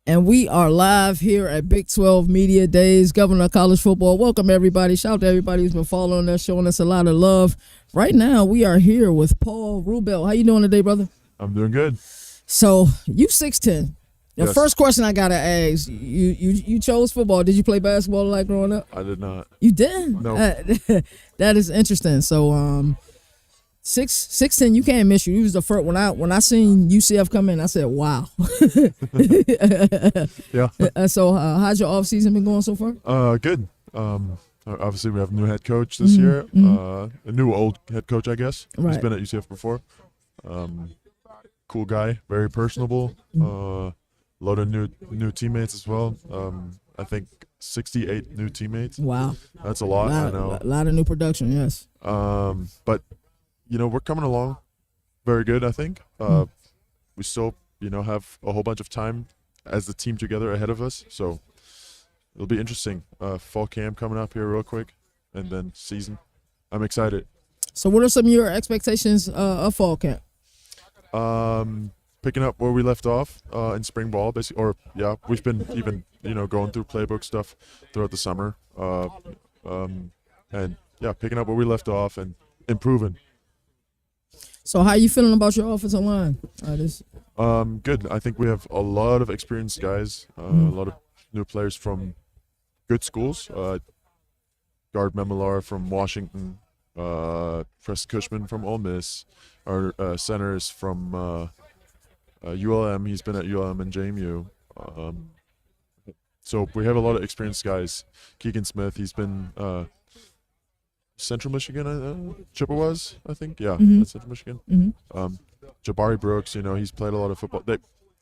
And we are live here at Big 12 Media Days, Governor of College Football. Welcome, everybody. Shout out to everybody who's been following us, showing us a lot of love. Right now, we are here with Paul Rubel. How you doing today, brother? I'm doing good. So, you 6'10". The Yes. first question I got to ask, you chose football. Did you play basketball like growing up? I did not. You did? No. That is interesting. So, 6'10", you can't miss you. You was the first when I seen UCF come in, I said, "Wow." Yeah. So, how's your off season been going so far? Good. Obviously we have a new head coach this year. A new old head coach, I guess. Right. He's been at UCF before. Cool guy, very personable. A lot of new teammates as well. I think 68 new teammates. Wow, That's a lot. I know. a lot of new production. Yes. But we're coming along very good, I think. We still, have a whole bunch of time as the team together ahead of us. So it'll be interesting. Fall camp coming up here real quick, and then season. I'm excited. So, what are some of your expectations of fall camp? Picking up where we left off in spring ball, basically. We've been even, going through playbook stuff throughout the summer. Picking up where we left off and improving. So, how you feeling about your offensive line? Good. I think we have a lot of experienced guys, a lot of new players from good schools. Guard Memilar from Washington, Preston Cushman from Ole Miss, our centers from ULM. He's been at ULM and JMU. So we have a lot of experienced guys. Keegan Smith, he's been Central Michigan, Chippewas, I think. Yeah, that's Central Michigan. Jabari Brooks, he's played a lot of football.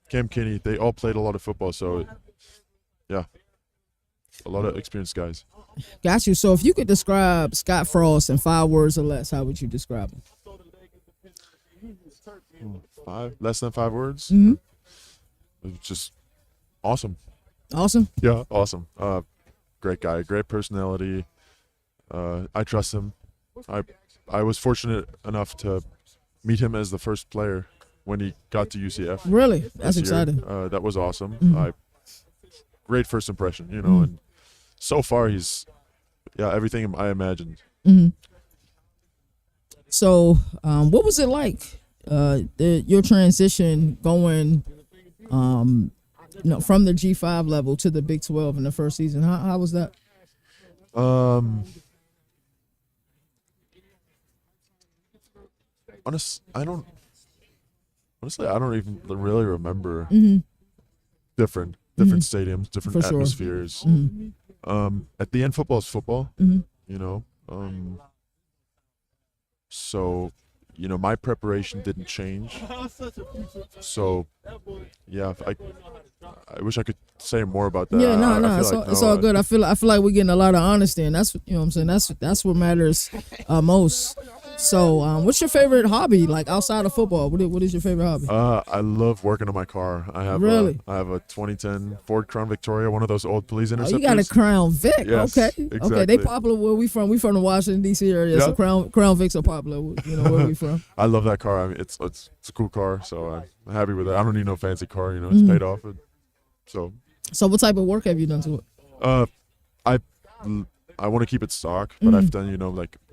Cam Kinney, they all played a lot of football. So, yeah, a lot of experienced guys. Got you. So, if you could describe Scott Frost in 5 words or less, how would you describe him? Less than 5 words. It's just awesome. Awesome. Yeah, awesome. Great guy, great personality. I trust him. I was fortunate enough to meet him as the first player when he got to UCF. Really? That's this year. exciting. That was awesome. Great first impression, and so far he's everything I imagined. So, what was it like? Your transition going, from the G5 level to the Big 12 in the first season. How was that? Honestly, I don't even really remember different stadiums, different For sure. atmospheres. At the end, football is football. So, my preparation didn't change. So, yeah, I wish I could say more about that. Yeah, I feel it's all good. I feel like we're getting a lot of honesty, and that's what I'm saying. That's what matters most. So, what's your favorite hobby, like outside of football? What is your favorite hobby? I love working on my car. I have a 2010 Ford Crown Victoria, one of those old police Oh, interceptors. you got a Crown Vic. Yes, Okay. exactly. Okay, they popular where we from. We from the Washington D.C. area, so Yeah. Crown Vics are popular. Where we from. I love that car. I mean, it's a cool car, so I'm happy with it. I don't need no fancy car. It's paid off. So So, what type of work have you done to it? I want to keep it stock, but I've done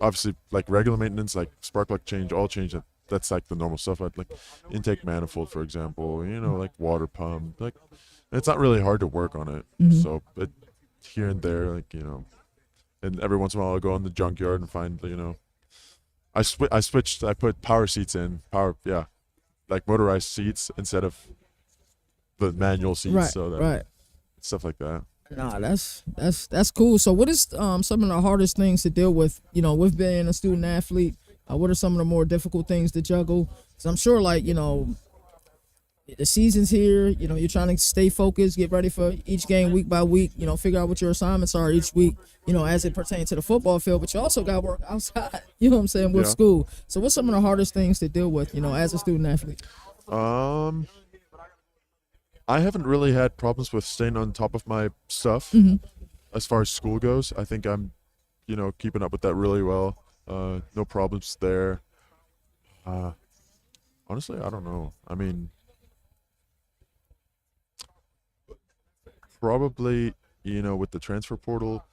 obviously regular maintenance, like spark plug change, oil change. That's like the normal stuff. I'd like intake manifold, for example. Like water pump. Like it's not really hard to work on it. So, but here and there, and every once in a while I'll go in the junkyard and find I switched. I put power seats in. Like motorized seats instead of the manual seats. Right. So that, Right. stuff like that. Nah, that's cool. So, what is some of the hardest things to deal with? With being a student athlete, what are some of the more difficult things to juggle? Because I'm sure, the season's here. You're trying to stay focused, get ready for each game week by week. Figure out what your assignments are each week. As it pertains to the football field. But you also got work outside. You know what I'm saying, with Yeah. school. So, what's some of the hardest things to deal with? As a student athlete. I haven't really had problems with staying on top of my stuff as far as school goes. I think I'm, keeping up with that really well. No problems there. Honestly, I don't know. I mean, probably, with the transfer portal,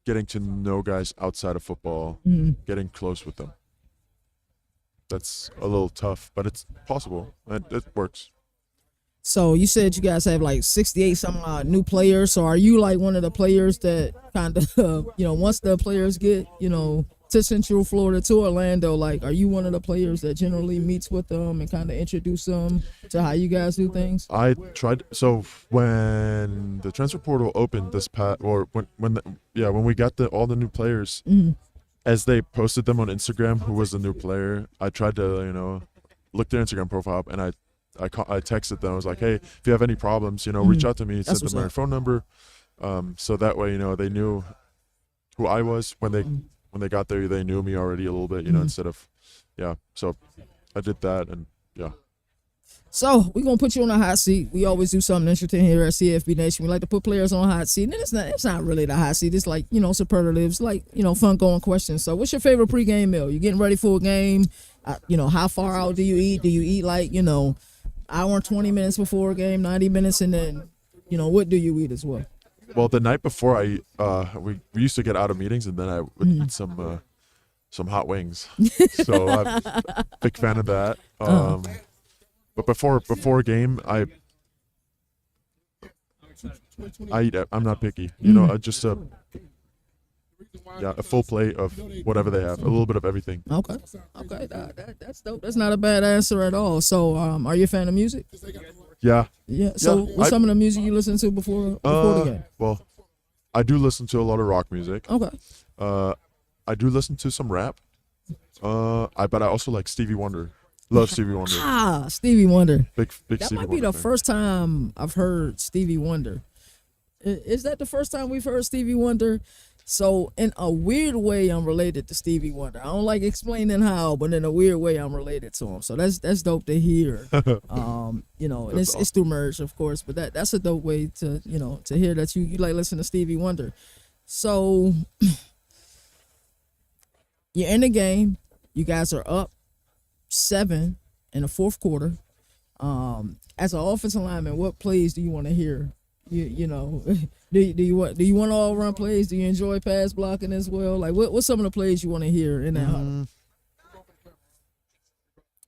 getting to know guys outside of football, getting close with them. That's a little tough, but it's possible. It works. So you said you guys have like 68 some new players. So are you like one of the players that kind of, once the players get, to Central Florida, to Orlando, like, are you one of the players that generally meets with them and kind of introduce them to how you guys do things? I tried. So when the transfer portal opened this past, or when we got all the new players, as they posted them on Instagram, who was the new player, I tried to, look their Instagram profile up, and I texted them. I was like, hey, if you have any problems, reach out to me. Send them my phone number, so that way, they knew who I was when they got there. They knew me already a little bit, instead of, So I did that, and yeah. So we're gonna put you on a hot seat. We always do something interesting here at CFB Nation. We like to put players on a hot seat, and it's not really the hot seat. It's like superlatives, like fun going questions. So what's your favorite pregame meal? You getting ready for a game? How far out do you eat? Do you eat like hour and 20 minutes before a game, 90 minutes, and then what do you eat as well? Well, the night before we used to get out of meetings, and then I would eat some hot wings. So I'm a big fan of that. But before a game, I eat. I'm not picky. I just a full plate of whatever they have, a little bit of everything. Okay, that's dope. That's not a bad answer at all. So, are you a fan of music? Yeah. So, what's some of the music you listen to before the game? Well, I do listen to a lot of rock music. Okay. I do listen to some rap. But I also like Stevie Wonder. Love Stevie Wonder. Stevie Wonder. Big that Stevie might be Wonder the fan. first time I've heard Stevie Wonder. Is that the first time we've heard Stevie Wonder? So in a weird way, I'm related to Stevie Wonder. I don't like explaining how, but in a weird way, I'm related to him. So that's dope to hear. And it's through merge, of course, but that's a dope way to to hear that you like listen to Stevie Wonder. So you're in the game. You guys are up 7 in the fourth quarter. As an offensive lineman, what plays do you want to hear? Do you want all run plays? Do you enjoy pass blocking as well? Like what's some of the plays you want to hear in that huddle?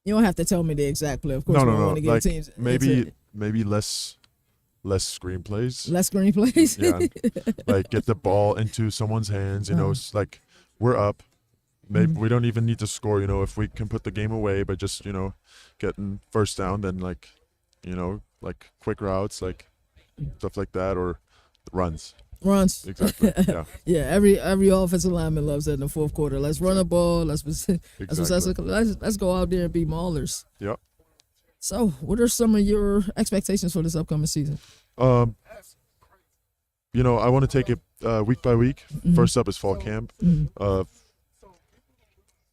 You don't have to tell me the exact play. Of course, no. Want to give Like teams maybe less screenplays. Less screenplays. Yeah, like get the ball into someone's hands. It's like we're up. Maybe we don't even need to score. If we can put the game away by just getting first down, then like quick routes, like stuff like that, or runs. Exactly. Yeah. Yeah. Every offensive lineman loves that in the fourth quarter. Let's run the ball. Let's go out there and be maulers. Yep. So, what are some of your expectations for this upcoming season? I want to take it week by week. First up is fall camp.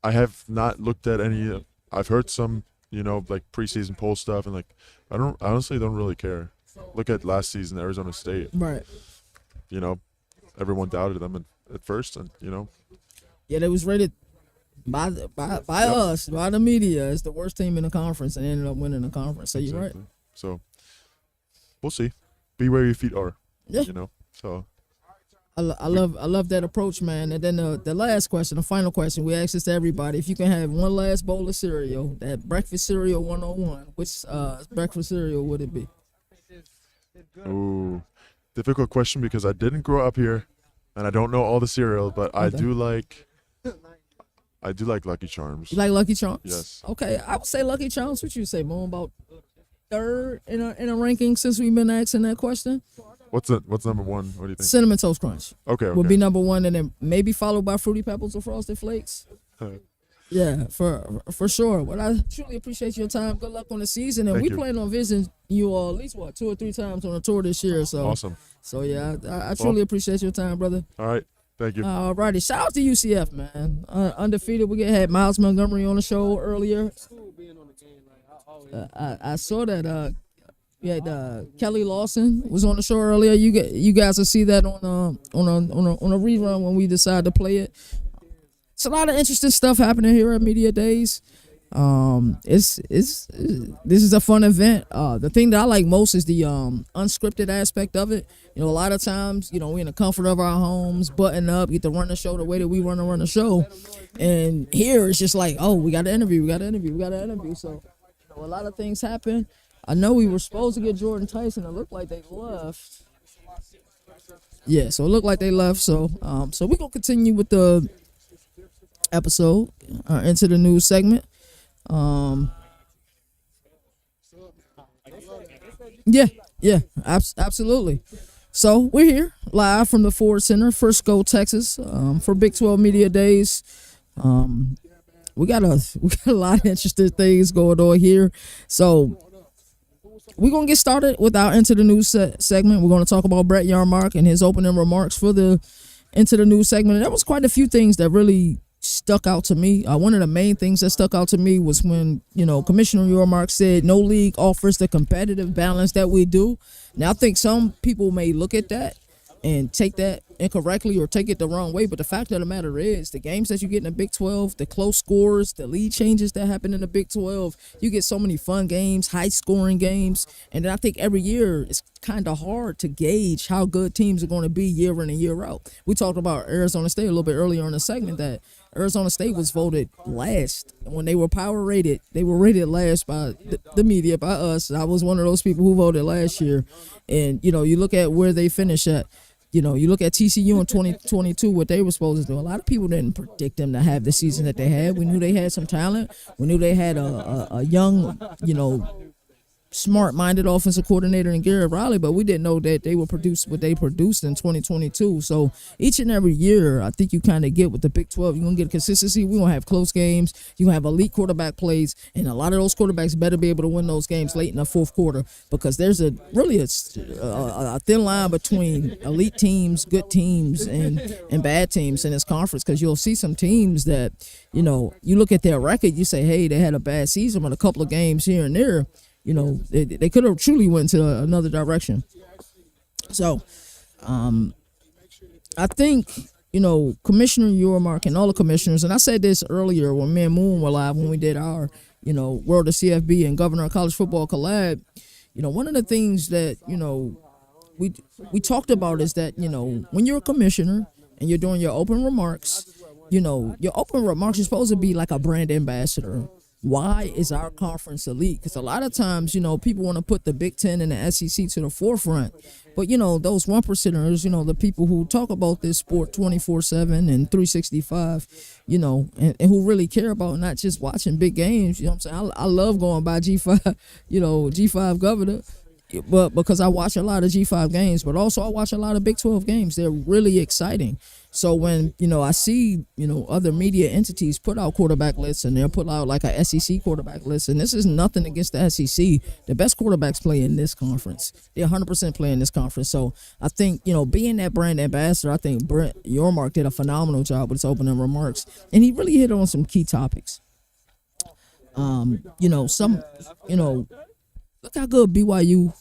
I have not looked at any. I've heard some, like preseason poll stuff, and like I honestly don't really care. Look at last season, Arizona State. Right. Everyone doubted them at first, and Yeah, they was rated by us, by the media, as the worst team in the conference, and ended up winning the conference. So you're right. So we'll see. Be where your feet are. Yeah. So. I love that approach, man. And then the last question, the final question, we ask this to everybody. If you can have one last bowl of cereal, that breakfast cereal 101, which breakfast cereal would it be? Ooh, difficult question because I didn't grow up here, and I don't know all the cereal, but I do like Lucky Charms. You like Lucky Charms? Yes. Okay, I would say Lucky Charms. What you say, Mo? About third in a ranking since we've been asking that question. What's number one? What do you think? Cinnamon Toast Crunch. Okay. Would be number one, and then maybe followed by Fruity Pebbles or Frosted Flakes. Yeah, for sure. Well, I truly appreciate your time. Good luck on the season, and Thank we you. plan on visiting you all at least 2 or 3 times on a tour this year. So Awesome. So yeah, I truly appreciate your time, brother. All right. Thank you. Alrighty, shout out to UCF, man. Undefeated. We had Miles Montgomery on the show earlier. I saw that. Kelly Lawson was on the show earlier. You guys will see that on a rerun when we decide to play it. It's a lot of interesting stuff happening here at Media Days. It's this is a fun event. The thing that I like most is the unscripted aspect of it. You know, a lot of times, you know, we in the comfort of our homes, button up, get to run the show the way that we want to run the show, and here it's just like, oh, we got to interview, we got to interview, we got to interview. So, you know, a lot of things happen. I know we were supposed to get Jordan Tyson. It looked like they left. Yeah, so it looked like they left. So we're gonna continue with the episode into the news segment. Um, yeah, yeah, absolutely. So we're here live from the Ford Center, Frisco, Texas, for Big 12 Media Days. Um, we got a lot of interesting things going on here. So we're gonna get started with our Into the News segment. We're gonna talk about Brett Yormark and his opening remarks for the Into the News segment. And there was quite a few things that really stuck out to me. One of the main things that stuck out to me was when, you know, Commissioner Yormark said no league offers the competitive balance that we do. Now, I think some people may look at that and take that incorrectly or take it the wrong way, but the fact of the matter is the games that you get in the Big 12, the close scores, the lead changes that happen in the Big 12, you get so many fun games, high scoring games, and then I think every year it's kind of hard to gauge how good teams are going to be year in and year out. We talked about Arizona State a little bit earlier in the segment, that Arizona State was voted last when they were power rated. They were rated last by the media, by us. I was one of those people who voted last year, and you know, you look at where they finish at. You know, you look at TCU in 2022, what they were supposed to do. A lot of people didn't predict them to have the season that they had. We knew they had some talent. We knew they had a young, you know, smart-minded offensive coordinator in Garrett Riley, but we didn't know that they would produce what they produced in 2022. So each and every year, I think you kind of get with the Big 12, you're going to get consistency. We're going to have close games. You're going to have elite quarterback plays, and a lot of those quarterbacks better be able to win those games late in the fourth quarter, because there's a thin line between elite teams, good teams, and bad teams in this conference, because you'll see some teams that, you know, you look at their record, you say, hey, they had a bad season, but a couple of games here and there, you know, they could have truly went to another direction. So, I think, you know, Commissioner Yormark and all the commissioners, and I said this earlier when me and Moon were live when we did our, you know, World of CFB and Governor of College Football collab. You know, one of the things that, you know, we talked about is that, you know, when you're a commissioner and you're doing your open remarks, you know, your open remarks are supposed to be like a brand ambassador. Why is our conference elite? Because a lot of times, you know, people want to put the Big Ten and the SEC to the forefront. But, you know, those 1%ers, you know, the people who talk about this sport 24/7 and 365, you know, and who really care about not just watching big games. You know what I'm saying? I love going by G5, you know, G5 Governor. But because I watch a lot of G5 games, but also I watch a lot of Big 12 games. They're really exciting. So when, you know, I see, you know, other media entities put out quarterback lists, and they'll put out like a SEC quarterback list, and this is nothing against the SEC. The best quarterbacks play in this conference. They 100% play in this conference. So I think, you know, being that brand ambassador, I think Brett Yormark did a phenomenal job with his opening remarks, and he really hit on some key topics. You know, look how good BYU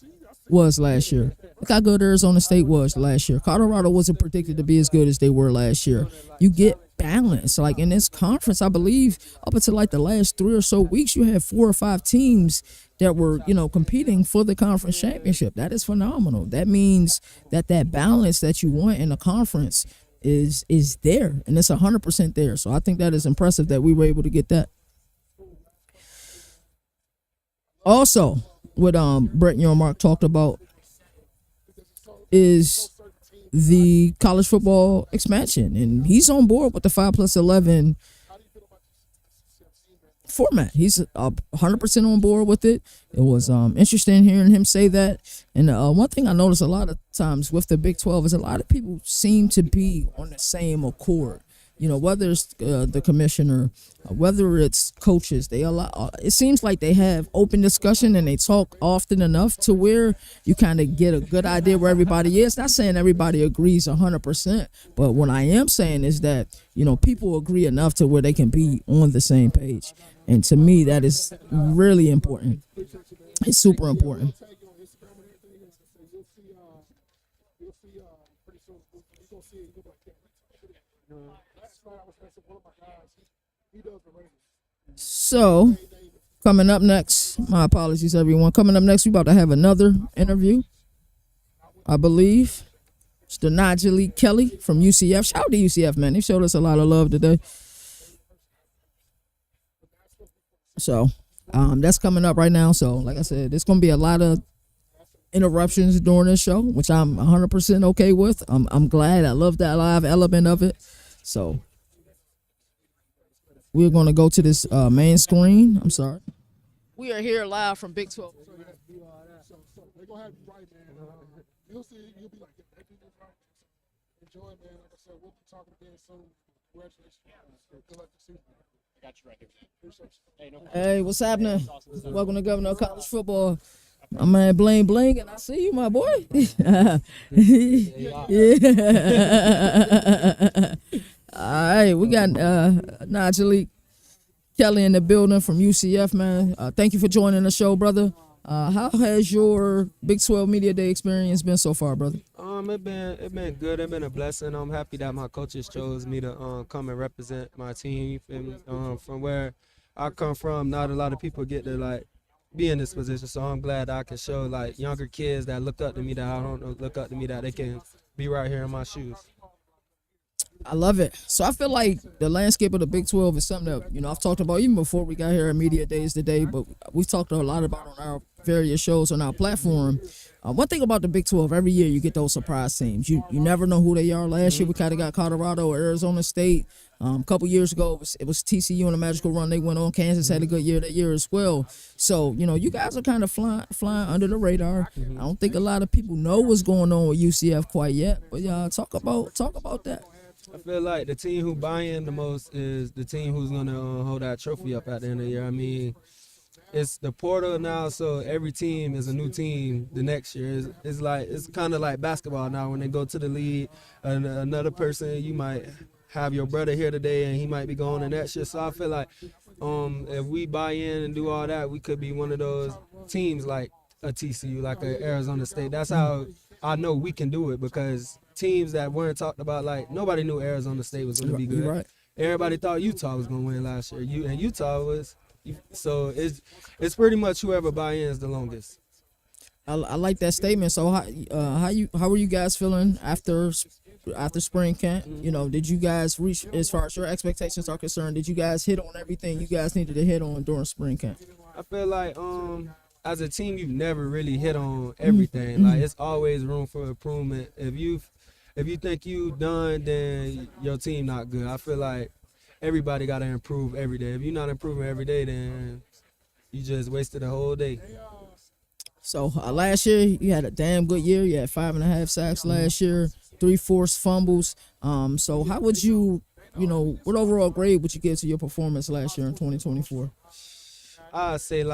was last year. Look how good Arizona State was last year. Colorado wasn't predicted to be as good as they were last year. You get balance. Like in this conference, I believe up until like the last 3 or so weeks, you had 4 or 5 teams that were, you know, competing for the conference championship. That is phenomenal. That means that balance that you want in the conference is there, and it's 100% there. So I think that is impressive that we were able to get that. Also, what Brett Yormark talked about is the college football expansion, and he's on board with the 5+11 format. He's 100% on board with it. It was interesting hearing him say that. And one thing I noticed a lot of times with the Big 12 is a lot of people seem to be on the same accord. You know, whether it's the commissioner, whether it's coaches, it seems like they have open discussion and they talk often enough to where you kind of get a good idea where everybody is. Not saying everybody agrees 100%, but what I am saying is that, you know, people agree enough to where they can be on the same page. And to me, that is really important. It's super important. One of my guys, he does the Raiders. So coming up next, my apologies, everyone. Coming up next, we about to have another interview, I believe. It's the Najee Kelly from UCF. Shout out to UCF, man. They showed us a lot of love today. So that's coming up right now. So like I said, there's gonna be a lot of interruptions during this show, which I'm 100% okay with. I'm glad. I love that live element of it. So we're gonna go to this main screen. I'm sorry. We are here live from Big 12. They're gonna have you right, man. You'll see, you'll be like, they do this right. Enjoy it, man. Like I said, we'll be talking again soon. Congratulations. Good luck this season. I got you right here. Appreciate you. Hey, what's happening? Welcome to Governor of College Football. My man Bling Bling, and I see you, my boy. Yeah. All right, we got Najee Kelly in the building from UCF, man. Thank you for joining the show, brother. How has your Big 12 Media Day experience been so far, brother? It been good. It been a blessing. I'm happy that my coaches chose me to come and represent my team. You feel me? From where I come from, not a lot of people get to like be in this position. So I'm glad I can show like younger kids that look up to me that I don't look up to me that they can be right here in my shoes. I love it. So I feel like the landscape of the Big 12 is something that, I've talked about even before we got here at Media Days today, but we've talked a lot about on our various shows on our platform. One thing about the Big 12, every year you get those surprise teams. You never know who they are. Last year we kind of got Colorado or Arizona State. A couple years ago it was TCU and a magical run they went on. Kansas had a good year that year as well. So, you guys are kind of flying under the radar. I don't think a lot of people know what's going on with UCF quite yet, but talk about that. I feel like the team who buy in the most is the team who's gonna hold that trophy up at the end of the year. I mean, it's the portal now, so every team is a new team the next year. It's kind of like basketball now. When they go to the league, another person, you might have your brother here today, and he might be going the next year. So I feel like if we buy in and do all that, we could be one of those teams like a TCU, like a Arizona State. That's how I know we can do it, because teams that weren't talked about, like nobody knew Arizona State was going to be good. Right. Everybody thought Utah was going to win last year. Utah was. So it's pretty much whoever buy in is the longest. I like that statement. So how were you guys feeling after spring camp? Did you guys reach, as far as your expectations are concerned, did you guys hit on everything you guys needed to hit on during spring camp? I feel like as a team you've never really hit on everything. Like it's always room for improvement. If you think you done, then your team not good. I feel like everybody got to improve every day. If you're not improving every day, then you just wasted a whole day. So last year you had a damn good year. You had 5.5 sacks last year, 3 forced fumbles. So how would you, what overall grade would you give to your performance last year in 2024? I'd say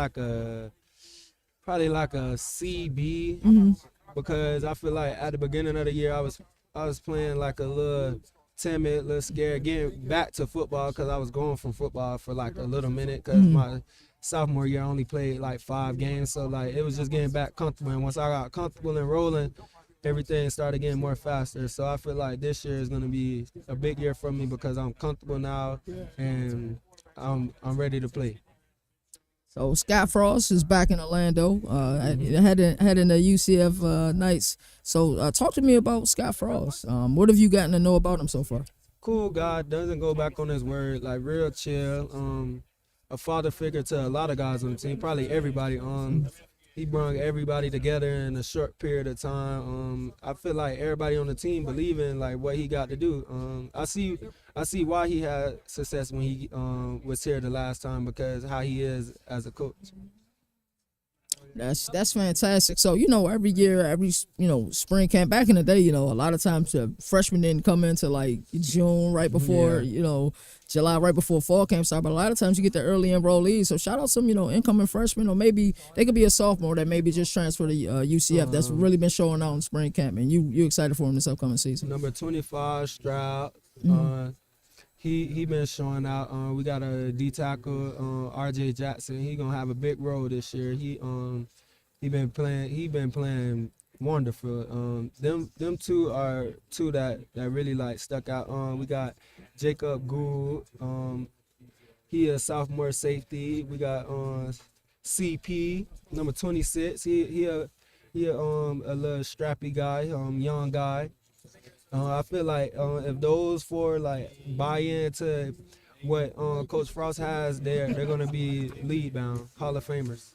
probably like a CB, because I feel like at the beginning of the year I was playing like a little timid, a little scared, getting back to football, because I was going from football for like a little minute, because my sophomore year I only played like 5 games, so like it was just getting back comfortable. And once I got comfortable and rolling, everything started getting more faster. So I feel like this year is going to be a big year for me, because I'm comfortable now and I'm ready to play. So Scott Frost is back in Orlando, heading the UCF Knights. So talk to me about Scott Frost. What have you gotten to know about him so far? Cool guy, doesn't go back on his word, like real chill. A father figure to a lot of guys on the team, probably everybody. He brought everybody together in a short period of time. I feel like everybody on the team believe in like what he got to do. I see why he had success when he was here the last time, because how he is as a coach. That's fantastic. So every year, every spring camp back in the day, a lot of times the freshmen didn't come into like June right before July right before fall camp started. But a lot of times you get the early enrollees. So shout out some incoming freshmen, or maybe they could be a sophomore that maybe just transferred to UCF that's really been showing out in spring camp, and you excited for him this upcoming season. Number 25 Stroud. He been showing out. We got a D tackle, RJ Jackson. He gonna have a big role this year. He been playing wonderful. Them two are two that really like stuck out. We got Jacob Gould. He a sophomore safety. We got CP number 26. He a little strappy guy, young guy. I feel like if those four like buy into what Coach Frost has, they're gonna be lead bound Hall of Famers.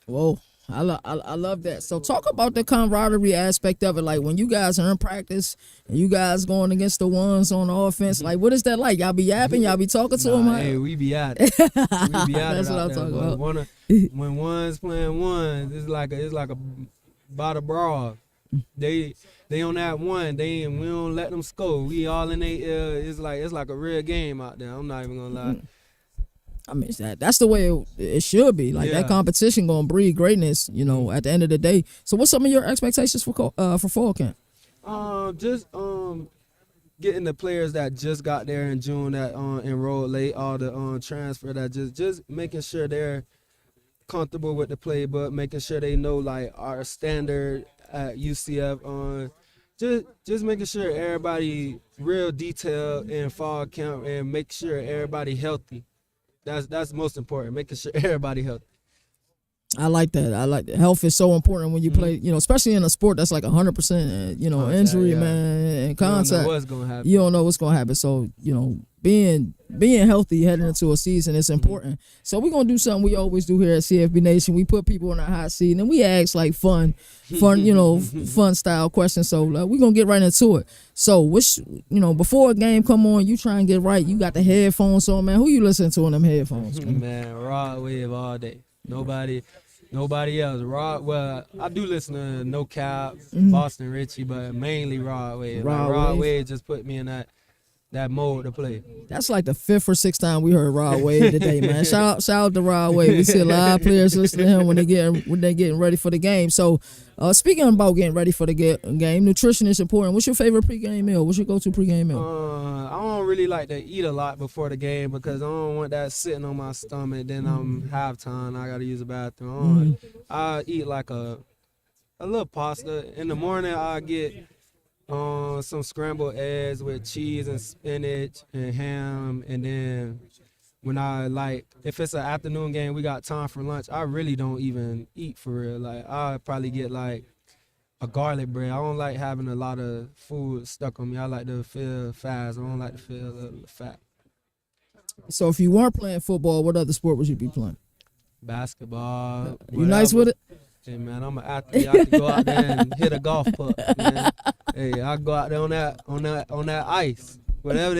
Whoa. I love that. So talk about the camaraderie aspect of it. Like when you guys are in practice and you guys going against the ones on the offense, like what is that like? Y'all be yapping, y'all be talking to them? Hey, we be at it. We be at That's it what out I'm there. talking But about. when one's playing one, it's like a about a brawl. They on that one. We don't let them score. We all in their ear. It's like a real game out there. I'm not even gonna lie. I mean, that's the way it should be. Like that Yeah. competition gonna breed greatness, you know, at the end of the day. So what's some of your expectations for fall camp? Just getting the players that just got there in June that enrolled late, all the transfer that just making sure they're comfortable with the playbook, making sure they know like our standard at UCF. Just making sure everybody real detailed in fall camp and make sure everybody healthy. That's most important. Making sure everybody healthy. I like that. I like that. Health is so important when you play, you know, especially in a sport that's like 100%, you know, Contact, injury, yeah. man, and You don't contact. know what's gonna happen. You don't know what's gonna happen. So, you know, being healthy heading into a season is important. So we're gonna do something we always do here at CFB Nation. We put people in a hot seat and we ask like fun, you know, fun style questions. So we're gonna get right into it. So before a game come on, you try and get right. You got the headphones on, man. Who you listening to on them headphones, man? Man, Rod Wave all day. Nobody else. Well, I do listen to No Cap, Boston Richie, but mainly Rod Wave. Rod Wave. Wave just put me in that mode to play. That's like the 5th or 6th time we heard Rod Wave today, man. Shout out to Rod Wave. We see a lot of players listening to him when they're getting ready for the game. So, speaking about getting ready for the game, nutrition is important. What's your favorite pregame meal? What's your go-to pregame meal? I don't really like to eat a lot before the game because I don't want that sitting on my stomach. Then I'm halftime. I gotta use the bathroom. I eat like a little pasta. In the morning, I get some scrambled eggs with cheese and spinach and ham. And then when if it's an afternoon game, we got time for lunch, I really don't even eat for real. Like I probably get like a garlic bread. I don't like having a lot of food stuck on me. I like to feel fast. I don't like to feel fat. So if you weren't playing football, what other sport would you be playing? Basketball. You nice with it? Hey man, I'm an athlete. I can go out there and hit a golf putt, man. Hey, I go out there on that ice. Whatever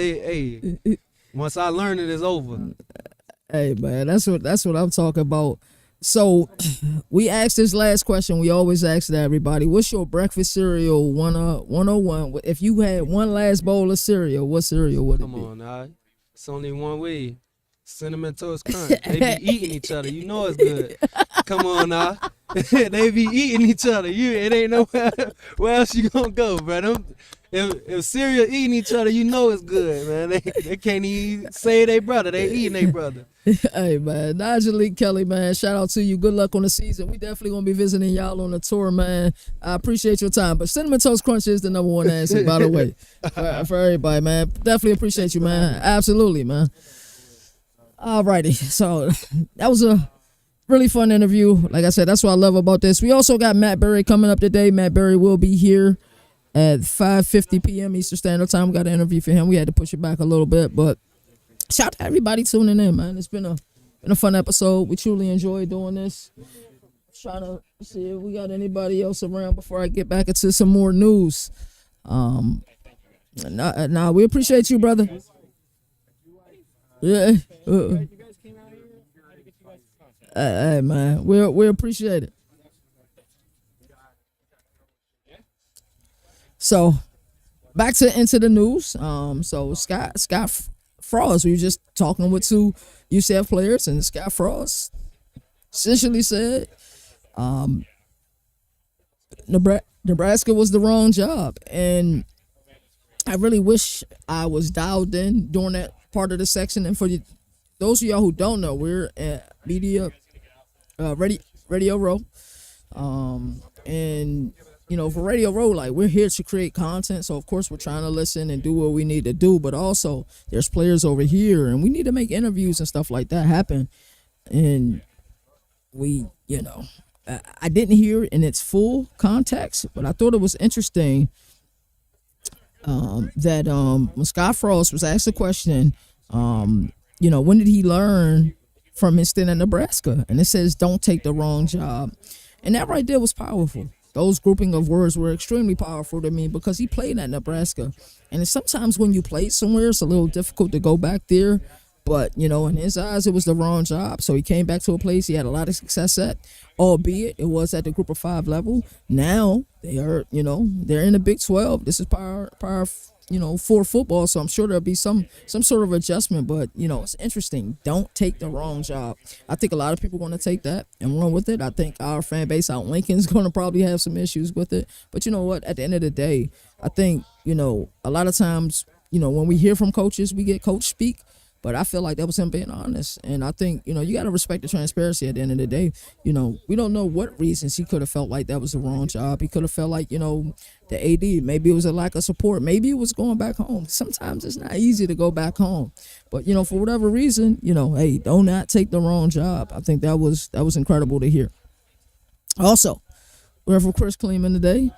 once I learn it, it's over. Hey man, that's what I'm talking about. So we asked this last question. We always ask to everybody, what's your breakfast cereal 101? If you had one last bowl of cereal, what cereal would it Come be? on now. It's only one way. Cinnamon Toast Crunch. They be eating each other. You know it's good. Come on now. They be eating each other. It ain't nowhere where else you gonna go, bro. If cereal eating each other, you know it's good, man. They can't even say they brother. They eating they brother. Hey man, Najee Kelly, man, shout out to you. Good luck on the season. We definitely gonna be visiting y'all on the tour, man. I appreciate your time. But Cinnamon Toast Crunch is the number one answer, by the way, for everybody, man. Definitely appreciate you, man. Absolutely, man. Alrighty, so that was a really fun interview. Like I said, that's what I love about this. We also got Matt Berry coming up today. Matt Berry will be here at 5:50 p.m. Eastern Standard Time. We got an interview for him. We had to push it back a little bit, but shout out to everybody tuning in, man. It's been a fun episode. We truly enjoyed doing this. Trying to see if we got anybody else around before I get back into some more news. Nah, we appreciate you, brother. Yeah. Hey, man, we appreciate it. So, back into the news. So Scott Frost, we were just talking with two UCF players, and Scott Frost essentially said, Nebraska was the wrong job, and I really wish I was dialed in during that part of the section. And for those of y'all who don't know, we're at Radio Row, and for Radio Row, like, we're here to create content. So, of course, we're trying to listen and do what we need to do. But also, there's players over here, and we need to make interviews and stuff like that happen. And we, I didn't hear it in its full context, but I thought it was interesting that when Scott Frost was asked the question, when did he learn from his stint at Nebraska? And it says, don't take the wrong job. And that right there was powerful. Those grouping of words were extremely powerful to me because he played at Nebraska. And it's sometimes when you play somewhere, it's a little difficult to go back there. But, in his eyes, it was the wrong job. So he came back to a place he had a lot of success at, albeit it was at the Group of 5 level. Now they are, they're in the Big 12. This is power, 4 football. So I'm sure there'll be some sort of adjustment. But, it's interesting. Don't take the wrong job. I think a lot of people are going to take that and run with it. I think our fan base out in Lincoln is going to probably have some issues with it. But you know what? At the end of the day, I think, a lot of times, when we hear from coaches, we get coach speak. But I feel like that was him being honest. And I think, you got to respect the transparency at the end of the day. We don't know what reasons he could have felt like that was the wrong job. He could have felt like, the AD, maybe it was a lack of support. Maybe it was going back home. Sometimes it's not easy to go back home. But, for whatever reason, hey, do not take the wrong job. I think that was incredible to hear. Also, we're for Chris Kleeman today.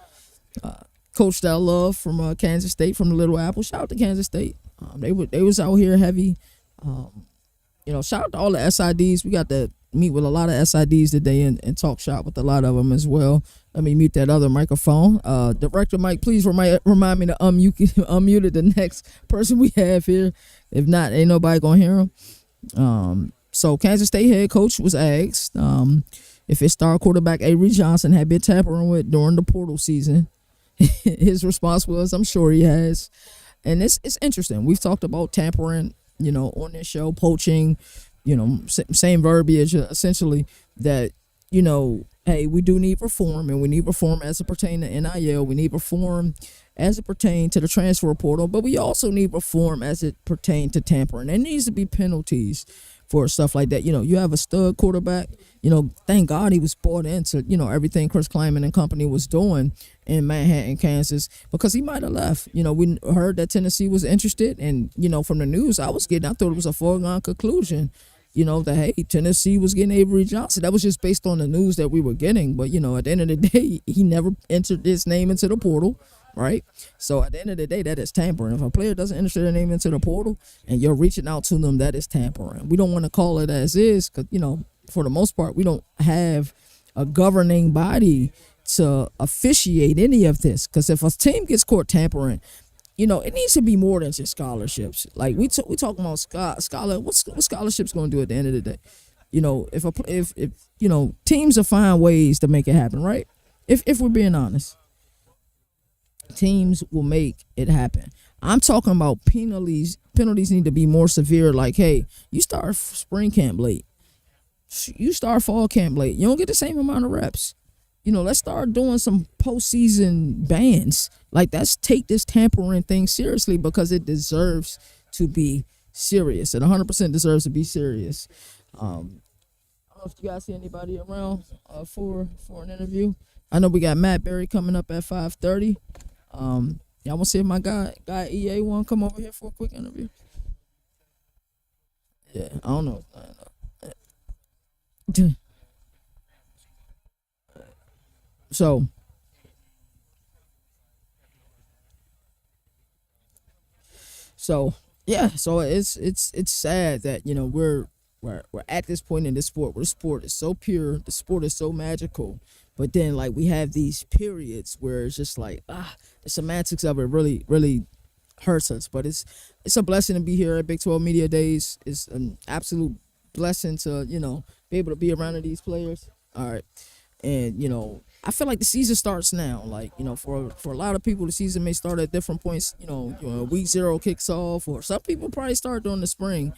Coach that I love from Kansas State, from the Little Apple. Shout out to Kansas State. They was out here heavy. Shout out to all the SIDs. We got to meet with a lot of SIDs today and talk shop with a lot of them as well. Let me mute that other microphone. Director Mike, please remind me to unmute the next person we have here. If not, ain't nobody gonna hear him. So Kansas State head coach was asked if his star quarterback Avery Johnson had been tampering with during the portal season. His response was, "I'm sure he has." And it's interesting. We've talked about tampering, on this show, poaching, same verbiage, essentially, that, hey, we do need reform, and we need reform as it pertains to NIL. We need reform as it pertains to the transfer portal, but we also need reform as it pertains to tampering. There needs to be penalties for stuff like that. You have a stud quarterback, thank God he was brought into, everything Chris Kleiman and company was doing in Manhattan, Kansas, because he might have left. We heard that Tennessee was interested, and, from the news I thought it was a foregone conclusion, that, hey, Tennessee was getting Avery Johnson. That was just based on the news that we were getting. But, at the end of the day, he never entered his name into the portal. Right? So at the end of the day, that is tampering. If a player doesn't enter their name into the portal and you're reaching out to them, that is tampering. We don't want to call it as is because, for the most part, we don't have a governing body to officiate any of this. Because if a team gets caught tampering, it needs to be more than just scholarships. Like we talking about scholar. What scholarships going to do at the end of the day? If teams will find ways to make it happen, right? If we're being honest. Teams will make it happen. I'm talking about penalties. Penalties need to be more severe. Like, hey, you start spring camp late. You start fall camp late. You don't get the same amount of reps. Let's start doing some postseason bans. Like, let's take this tampering thing seriously because it deserves to be serious. It 100% deserves to be serious. I don't know if you guys see anybody around for an interview. I know we got Matt Berry coming up at 5:30. Y'all want to see if my guy EA want to come over here for a quick interview? Yeah, I don't know. So it's sad that we're at this point in the sport where the sport is so pure, the sport is so magical. But then, like, we have these periods where it's just like, the semantics of it really, really hurts us. But it's a blessing to be here at Big 12 Media Days. It's an absolute blessing to, be able to be around these players. All right. And, I feel like the season starts now. Like, for a lot of people, the season may start at different points. Week 0 kicks off, or some people probably start during the spring.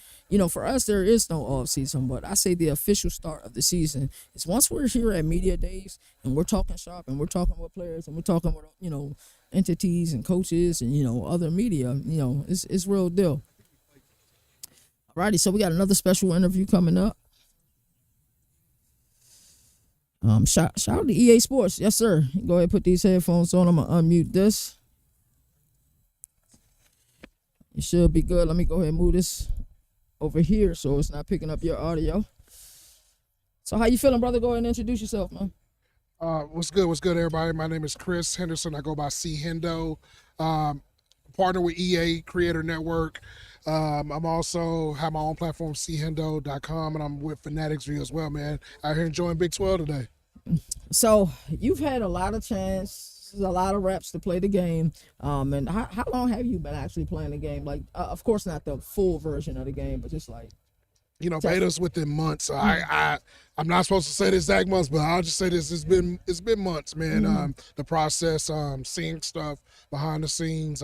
For us, there is no off season, but I say the official start of the season is once we're here at Media Days and we're talking shop and we're talking with players and we're talking with, entities and coaches and, other media, it's real deal. Alrighty, so we got another special interview coming up. Shout out to EA Sports. Yes, sir. Go ahead and put these headphones on. I'm gonna unmute this. It should be good. Let me go ahead and move this over here so it's not picking up your audio. So how you feeling, brother? Go ahead and introduce yourself, man. What's good, everybody? My name is Chris Henderson. I go by C Hendo. Partner with EA Creator Network. I'm also have my own platform, chendo.com, and I'm with Fanatics View as well, man. Out here enjoying Big 12 today. So you've had a lot of chances, a lot of reps to play the game. And how long have you been actually playing the game? Like, of course, not the full version of the game, but just like, Betas within months. I'm not supposed to say the exact months, but I'll just say this: it's been months, man. The process, seeing stuff behind the scenes.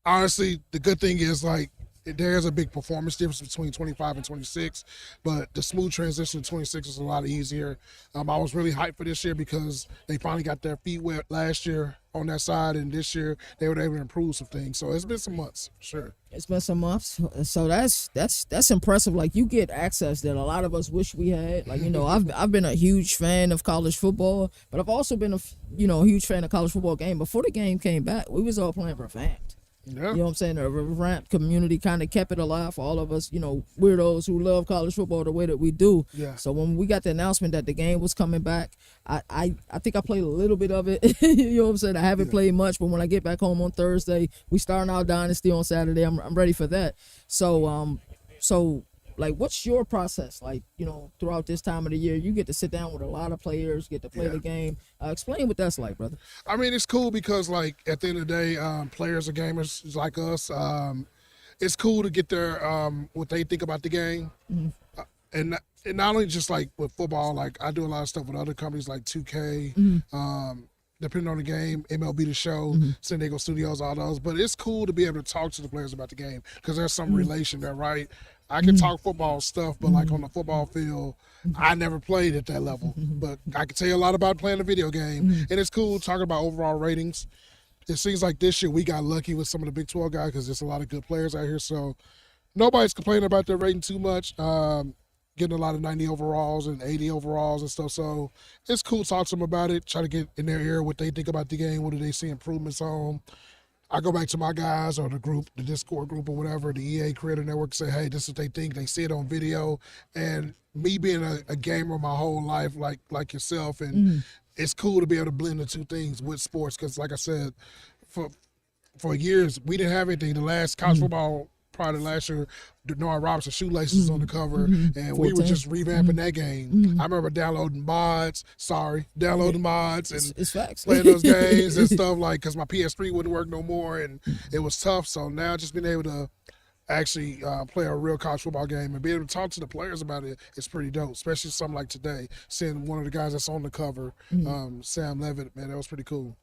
Honestly, the good thing is like there's a big performance difference between 25 and 26, but the smooth transition to 26 is a lot easier. I was really hyped for this year because they finally got their feet wet last year on that side, and this year they were able to improve some things. So it's been some months, sure. It's been some months, so that's impressive. Like, you get access that a lot of us wish we had. Like, I've been a huge fan of college football, but I've also been a huge fan of college football game. Before the game came back, we was all playing revamped. Yeah. You know what I'm saying? The revamped community kind of kept it alive for all of us, weirdos who love college football the way that we do. Yeah. So when we got the announcement that the game was coming back, I think I played a little bit of it. You know what I'm saying? I haven't played much, but when I get back home on Thursday, we starting our dynasty on Saturday. I'm ready for that. So like, what's your process? Like, throughout this time of the year, you get to sit down with a lot of players, get to play the game. Explain what that's like, brother. I mean, it's cool because, like, at the end of the day, players are gamers like us. It's cool to get their what they think about the game, and not only just like with football. Like, I do a lot of stuff with other companies like 2K. Depending on the game, MLB The Show, San Diego Studios, all those. But it's cool to be able to talk to the players about the game because there's some relation there, right? I can talk football stuff, but like on the football field, I never played at that level. But I can tell you a lot about playing a video game. And it's cool talking about overall ratings. It seems like this year we got lucky with some of the Big 12 guys because there's a lot of good players out here. So nobody's complaining about their rating too much. Getting a lot of 90 overalls and 80 overalls and stuff. So it's cool to talk to them about it, try to get in their ear what they think about the game, what do they see improvements on. I go back to my guys or the group, the Discord group or whatever, the EA Creator Network, say, hey, this is what they think. They see it on video. And me being a gamer my whole life, like yourself, and it's cool to be able to blend the two things with sports because, like I said, for years, we didn't have anything. The last college football prior to last year, Denard Robinson shoelaces on the cover, and we were just revamping that game. I remember downloading mods, and It's facts. playing those games and stuff, like, because my PS3 wouldn't work no more, and it was tough. So now just being able to actually play a real college football game and be able to talk to the players about it is pretty dope, especially something like today, seeing one of the guys that's on the cover, Sam Levitt, man, that was pretty cool.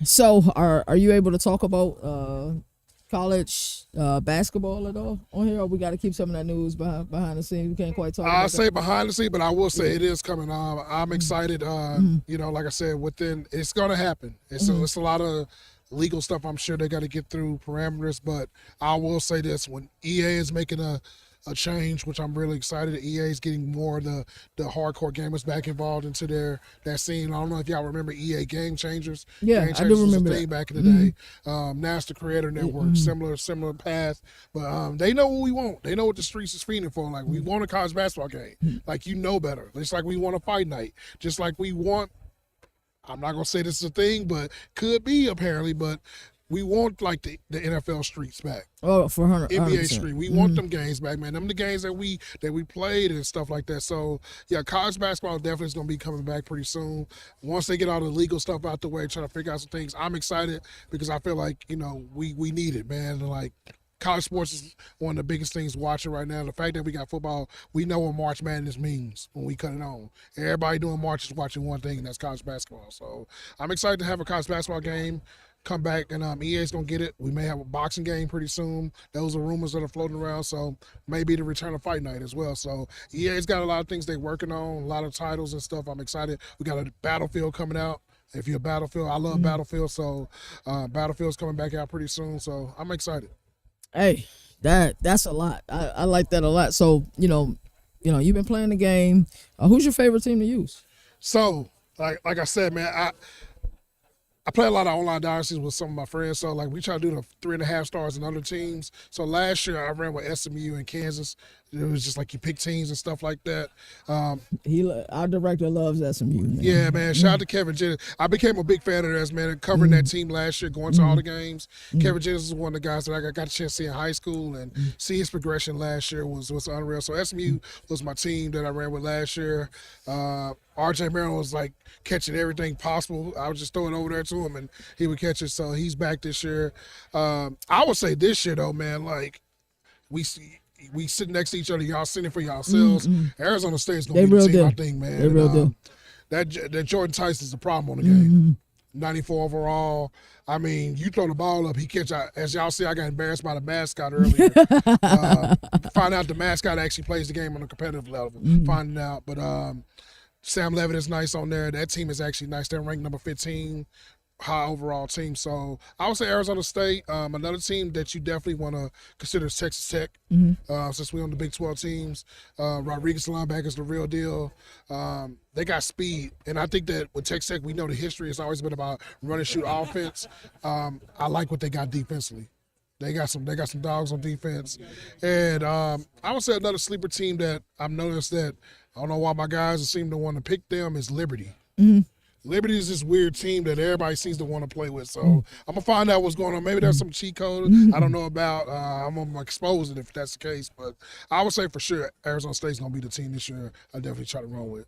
So are you able to talk about college basketball at all on here, or we got to keep some of that news behind the scenes? We can't quite talk about I'll that. say behind the scene, but I will say it is coming. I'm excited. Like I said, it's going to happen. It's a lot of legal stuff I'm sure they got to get through parameters, but I will say this: when EA is making a change, which I'm really excited. EA is getting more of the hardcore gamers back involved into that scene. I don't know if y'all remember EA Game Changers. Yeah, Game I Changers do was a remember thing that. back in the day. Now it's the Creator Network, similar path. But they know what we want. They know what the streets is feeding for. Like, we want a college basketball game. Like, better. Just like we want a fight night. Just like we want, I'm not going to say this is a thing, but could be apparently, but we want like the NFL streets back. Oh, for 100%. NBA street. We want them games back, man. Them the games that we played and stuff like that. So yeah, college basketball definitely is gonna be coming back pretty soon. Once they get all the legal stuff out the way, trying to figure out some things. I'm excited because I feel like, we need it, man. And like, college sports is one of the biggest things watching right now. The fact that we got football, we know what March Madness means when we cut it on. Everybody doing March is watching one thing, and that's college basketball. So I'm excited to have a college basketball game come back, and EA's gonna get it. We may have a boxing game pretty soon. Those are rumors that are floating around, so maybe the return of Fight Night as well. So EA's got a lot of things they're working on, a lot of titles and stuff. I'm excited. We got a Battlefield coming out. If you're a Battlefield, I love Battlefield, so Battlefield's coming back out pretty soon. So I'm excited. Hey, that's a lot. I like that a lot. So, you know, you've been playing the game. Who's your favorite team to use? So, like I said, man, I play a lot of online dynasties with some of my friends. So, like, we try to do the 3.5 stars and other teams. So last year I ran with SMU in Kansas. It was just like you pick teams and stuff like that. Our director loves SMU. Man. Yeah, man. Shout out to Kevin Jennings. I became a big fan of theirs, man. Covering that team last year, going to all the games. Kevin Jennings is one of the guys that I got a chance to see in high school, and see his progression last year was unreal. So SMU was my team that I ran with last year. RJ Merrill was like catching everything possible. I would just throw it over there to him, and he would catch it. So he's back this year. I would say this year though, man, like we sit next to each other, y'all sitting for yourselves. Arizona State's gonna be the team, I think, man. They real deal. That Jordan Tyson's the problem on the game. 94 overall. I mean, you throw the ball up, he catch. As y'all see, I got embarrassed by the mascot earlier. Find out the mascot actually plays the game on a competitive level. Finding out, but Sam Levitt is nice on there. That team is actually nice. They're ranked number 15. High overall team. So I would say Arizona State. Another team that you definitely want to consider is Texas Tech. Since we're on the Big 12 teams, Rodriguez linebacker is the real deal. They got speed, and I think that with Texas Tech, we know the history has always been about run and shoot offense. I like what they got defensively. They got some dogs on defense, and I would say another sleeper team that I've noticed that I don't know why my guys seem to want to pick them is Liberty. Liberty is this weird team that everybody seems to want to play with. So I'm going to find out what's going on. Maybe there's some cheat code I don't know about. I'm going to expose it if that's the case. But I would say for sure Arizona State's going to be the team this year I definitely try to run with.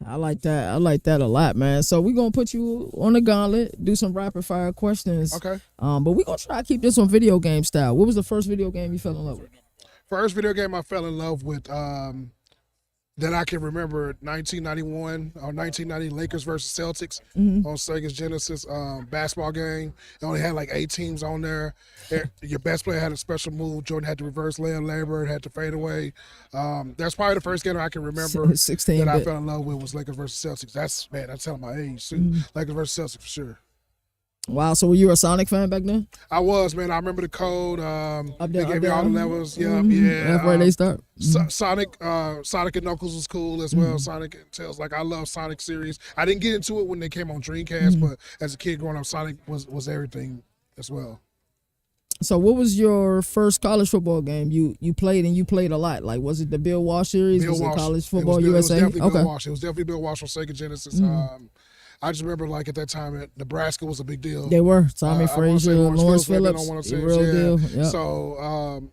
I like that. I like that a lot, man. So we're going to put you on the gauntlet, do some rapid fire questions. Okay. But we're going to try to keep this on video game style. What was the first video game you fell in love with? First video game I fell in love with that I can remember, 1991 or 1990 Lakers versus Celtics on Sega Genesis basketball game. It only had like 8 teams on there. Your best player had a special move. Jordan had the reverse layup. Lambert had the fadeaway. That's probably the first game I can remember 16 that I fell in love with was Lakers versus Celtics. That's telling my age too. Lakers versus Celtics for sure. Wow, so were you a Sonic fan back then? I was, man. I remember the code. They gave me all the levels. Yeah. That's where they start. Sonic and Knuckles was cool as well. Sonic and Tails. Like, I love Sonic series. I didn't get into it when they came on Dreamcast, but as a kid growing up, Sonic was everything as well. So what was your first college football game you played, and you played a lot? Like, was it the Bill Walsh series? Bill was Walsh. It College Football USA? USA? It was definitely Okay. Bill Walsh. It was definitely Bill Walsh on Sega Genesis. I just remember, like, at that time, Nebraska was a big deal. They were. Tommy Frazier, Lawrence Phillips, Phillips, real deal. Yep. So,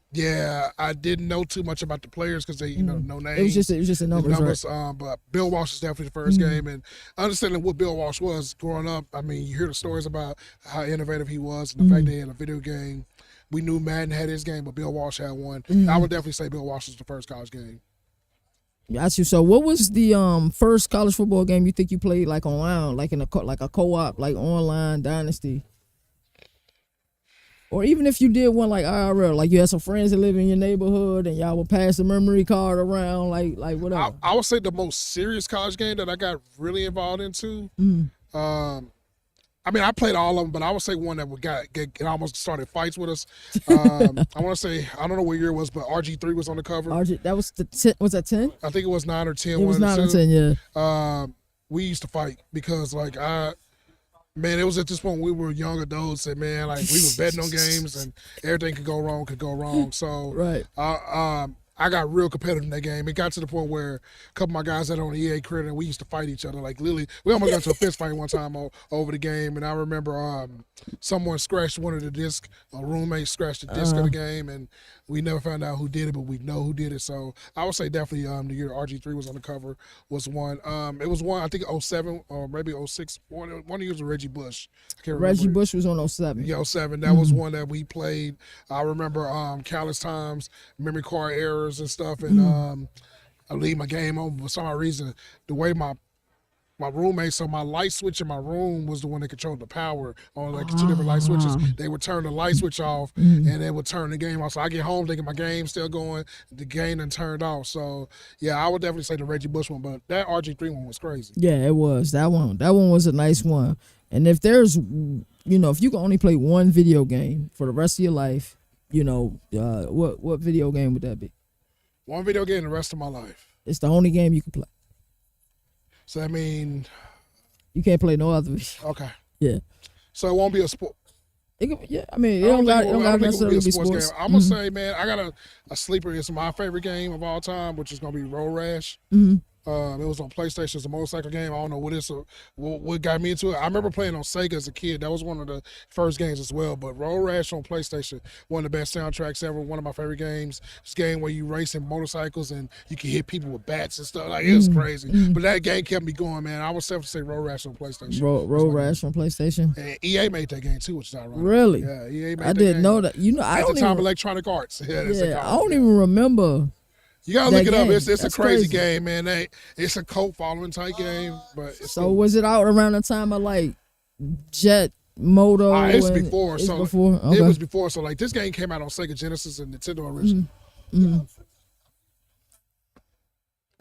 I didn't know too much about the players because they, no names. It was just the numbers. Right? But Bill Walsh is definitely the first game, and understanding what Bill Walsh was growing up. I mean, you hear the stories about how innovative he was, and the fact that he had a video game. We knew Madden had his game, but Bill Walsh had one. I would definitely say Bill Walsh was the first college game. Got you. So what was the first college football game you think you played like online, like in a co-op, like online Dynasty? Or even if you did one like IRL, like you had some friends that live in your neighborhood and y'all would pass the memory card around, like whatever. I would say the most serious college game that I got really involved into. I mean, I played all of them, but I would say one that it almost started fights with us. I want to say, I don't know what year it was, but RG3 was on the cover. That was the 10, was that 10? I think it was 9 or 10. It was 9 or 10, yeah. We used to fight because, like, man, it was at this point we were young adults and, man, like, we were betting on games and everything could go wrong. So, right. I got real competitive in that game. It got to the point where a couple of my guys had on the EA credit and we used to fight each other. Like, literally, we almost got into a fist fight one time over the game. And I remember someone scratched one of the discs. A roommate scratched the disc of the game, and we never found out who did it, but we know who did it. So I would say definitely the year RG3 was on the cover was one. It was one, I think 07 or maybe 06. One of the years was Reggie Bush. I can't remember. Reggie Bush was on 07. Yeah, 07. That was one that we played. I remember countless times, memory card errors and stuff, and I leave my game on for some reason. The way my roommate, so my light switch in my room was the one that controlled the power on like 2 different light switches. They would turn the light switch off and they would turn the game off. So I get home thinking my game's still going, the game done turned off. So yeah, I would definitely say the Reggie Bush one, but that RG3 one was crazy. Yeah, it was. That one was a nice one. And if there's, if you can only play one video game for the rest of your life, what video game would that be? One video game the rest of my life. It's the only game you can play. So I mean, You can't play no other. okay. Yeah. So it won't be a sport. Yeah, I mean, it I don't got think it will necessarily be be a sports sports. game. I'm gonna say, man, I got a sleeper. It's my favorite game of all time, which is gonna be Road Rash. Mm-hmm. It was on PlayStation. It's a motorcycle game. I don't know what got me into it. I remember playing on Sega as a kid. That was one of the first games as well. But Road Rash on PlayStation, one of the best soundtracks ever. One of my favorite games. It's a game where you racing motorcycles and you can hit people with bats and stuff. Like, it was crazy. But that game kept me going, man. I would have to say Road Rash on PlayStation. Road Rash on PlayStation. And EA made that game too, which is ironic. Really? Yeah, EA made I that didn't game. know that. You know, I At don't the time, even. Electronic Arts. Yeah, that's Yeah, I don't even remember. You gotta that look it up. game. It's a That's crazy crazy. game, man. It's a cult following type game, but it's So was it out around the time of like Jet Moto? it's and- before. It's So before. Okay. it was before. So like this game came out on Sega Genesis and Nintendo originally.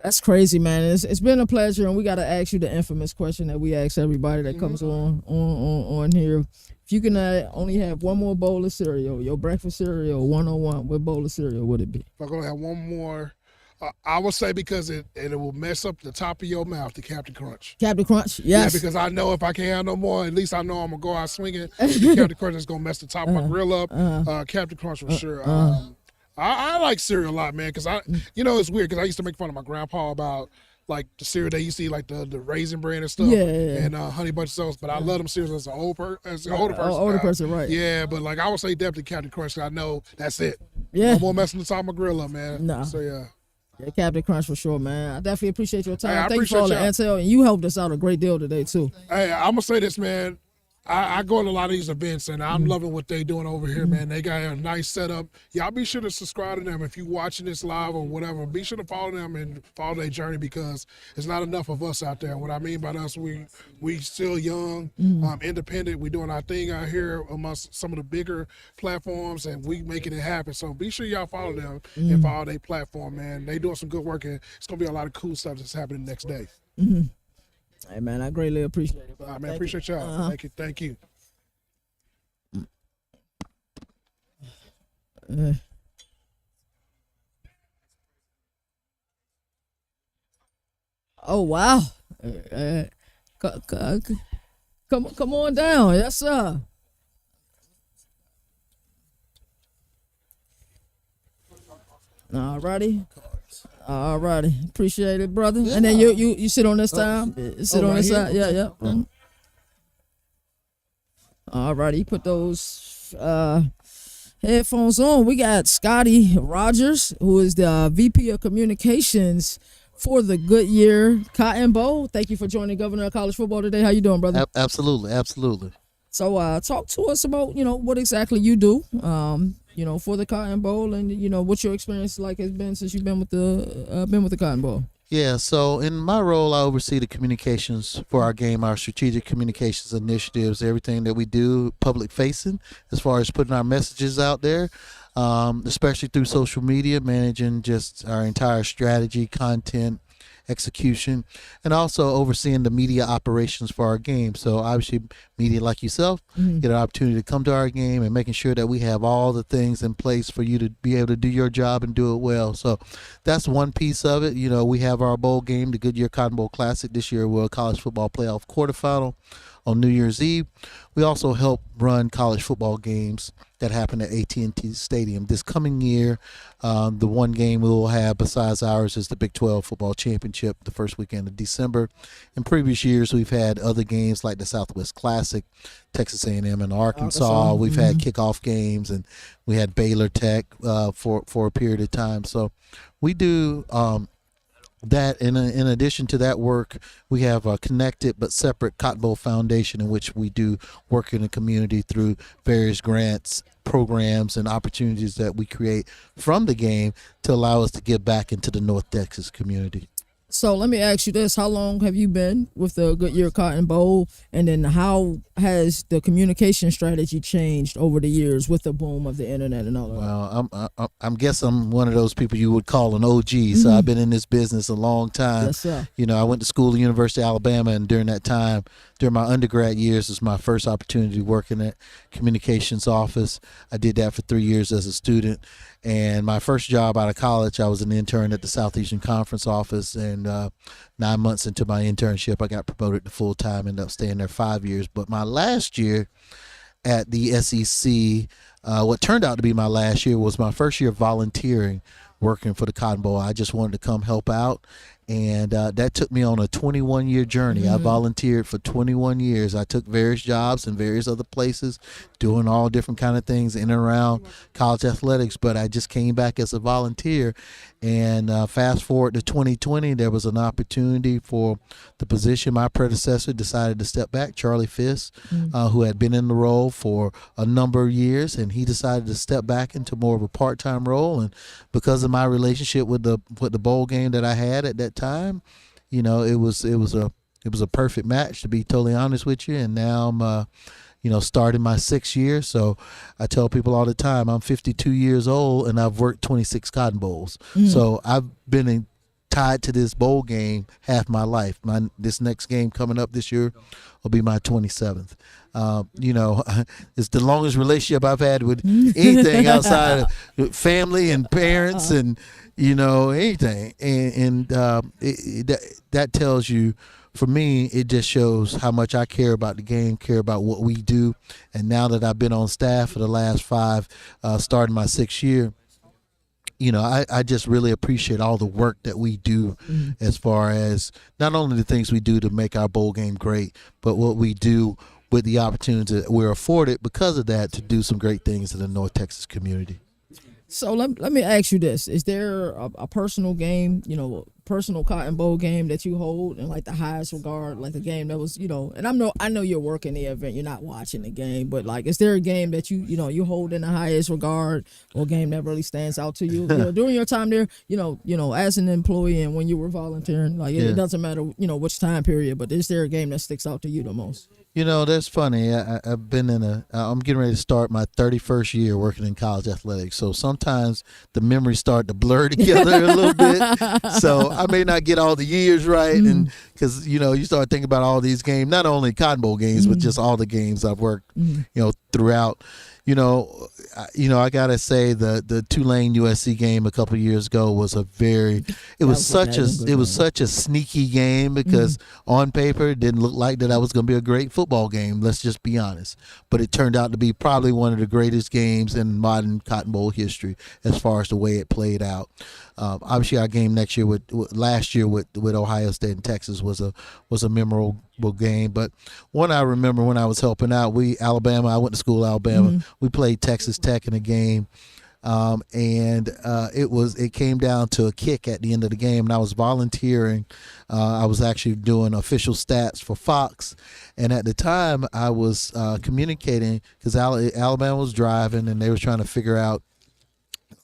That's crazy, man. It's been a pleasure, and we got to ask you the infamous question that we ask everybody that comes on here. If you can only have one more bowl of cereal, your breakfast cereal, 101, what bowl of cereal would it be? If I'm gonna have one more, I would say because it will mess up the top of your mouth, the Captain Crunch. Captain Crunch? Yes. Yeah, because I know if I can't have no more, at least I know I'm gonna go out swinging. The Captain Crunch is gonna mess the top of my grill up. Captain Crunch for sure. I like cereal a lot, man, because it's weird because I used to make fun of my grandpa about like the cereal they used to eat, like the raisin bran and stuff, Yeah. and Honey Bunch of Oats. But I love them cereals as an older person. older person, right. Yeah, but like I would say definitely Captain Crunch. 'Cause I know that's it. Yeah. No more messing the top of my grill up, man. Nah. So yeah. Yeah, Captain Crunch for sure, man. I definitely appreciate your time. Hey, I Thank you for all the appreciate intel, and you helped us out a great deal today too. Hey, I'm gonna say this, man. I go to a lot of these events, and I'm loving what they doing over here, man. They got a nice setup. Y'all be sure to subscribe to them if you watching this live or whatever. Be sure to follow them and follow their journey because there's not enough of us out there. What I mean by us, we still young, independent. We doing our thing out here amongst some of the bigger platforms, and we making it happen. So be sure y'all follow them and follow their platform, man. They doing some good work, and it's gonna be a lot of cool stuff that's happening next day. Hey, man, I greatly appreciate it. Bro. All right, man. Thank Appreciate you. y'all. Thank you. Oh wow! Come on down, yes sir. Alrighty. Appreciate it, brother. And then you sit on this time. Sit on right this here? side. Yeah. Alrighty, you put those headphones on. We got Scotty Rogers, who is the VP of Communications for the Goodyear Cotton Bowl. Thank you for joining Governor of College Football today. How you doing, brother? Absolutely. So talk to us about, what exactly you do, for the Cotton Bowl, and what your experience like has been since you've been with the Cotton Bowl. Yeah, so in my role, I oversee the communications for our game, our strategic communications initiatives, everything that we do public facing as far as putting our messages out there, especially through social media, managing just our entire strategy, content, execution, and also overseeing the media operations for our game. So obviously media like yourself get an opportunity to come to our game and making sure that we have all the things in place for you to be able to do your job and do it well. So that's one piece of it. We have our bowl game, the Goodyear Cotton Bowl Classic. This year we're a college football playoff quarterfinal on New Year's Eve. We also help run college football games that happen at AT&T Stadium. This coming year, the one game we will have besides ours is the Big 12 Football Championship the first weekend of December. In previous years, we've had other games like the Southwest Classic, Texas A&M and Arkansas. We've had kickoff games, and we had Baylor Tech for a period of time. So we do that. In addition to that work, we have a connected but separate Cotton Bowl Foundation in which we do work in the community through various grants, programs, and opportunities that we create from the game to allow us to give back into the North Texas community. So let me ask you this: how long have you been with the Goodyear Cotton Bowl, and then how has the communication strategy changed over the years with the boom of the internet and all that? Well, I'm guess I'm one of those people you would call an OG. So I've been in this business a long time. Yes, sir. I went to school at the University of Alabama, and during that time, during my undergrad years, it was my first opportunity working at communications office. I did that for 3 years as a student. And my first job out of college, I was an intern at the Southeastern Conference office. And 9 months into my internship, I got promoted to full time, ended up staying there 5 years. But my last year at the SEC, what turned out to be my last year, was my first year volunteering working for the Cotton Bowl. I just wanted to come help out. And that took me on a 21-year journey. I volunteered for 21 years. I took various jobs in various other places, doing all different kind of things in and around college athletics. But I just came back as a volunteer. And fast forward to 2020, there was an opportunity for the position. My predecessor decided to step back, Charlie Fisk, who had been in the role for a number of years, and he decided to step back into more of a part-time role. And because of my relationship with the bowl game that I had at that time, you know, it was a perfect match, to be totally honest with you. And now I'm starting my 6th year. So I tell people all the time, I'm 52 years old and I've worked 26 Cotton Bowls. So I've been tied to this bowl game half my life. This next game coming up this year will be my 27th. It's the longest relationship I've had with anything outside of family and parents and, anything. And that tells you, for me, it just shows how much I care about the game, care about what we do. And now that I've been on staff for the last 5, starting my 6th year, I just really appreciate all the work that we do as far as not only the things we do to make our bowl game great, but what we do with the opportunity that we're afforded because of that to do some great things in the North Texas community. So let me ask you this. Is there a personal game, personal Cotton Bowl game that you hold in like the highest regard, like a game that was, and I know you're working the event, you're not watching the game, but like, is there a game that you hold in the highest regard, or a game that really stands out to you? During your time there, as an employee and when you were volunteering, like it doesn't matter, which time period, but is there a game that sticks out to you the most? That's funny. I've been I'm getting ready to start my 31st year working in college athletics. So sometimes the memories start to blur together a little bit. So I may not get all the years right. And because, you start thinking about all these games, not only Cotton Bowl games, but just all the games I've worked, throughout. I gotta say the Tulane USC game a couple of years ago was such a sneaky game because on paper it didn't look like that was gonna be a great football game. Let's just be honest, but it turned out to be probably one of the greatest games in modern Cotton Bowl history as far as the way it played out. Obviously, our game last year with Ohio State and Texas was a memorable game. But one I remember when I was helping out, I went to school in Alabama. We played Texas Tech in a game, and it came down to a kick at the end of the game, and I was volunteering. I was actually doing official stats for Fox, and at the time I was communicating because Alabama was driving and they were trying to figure out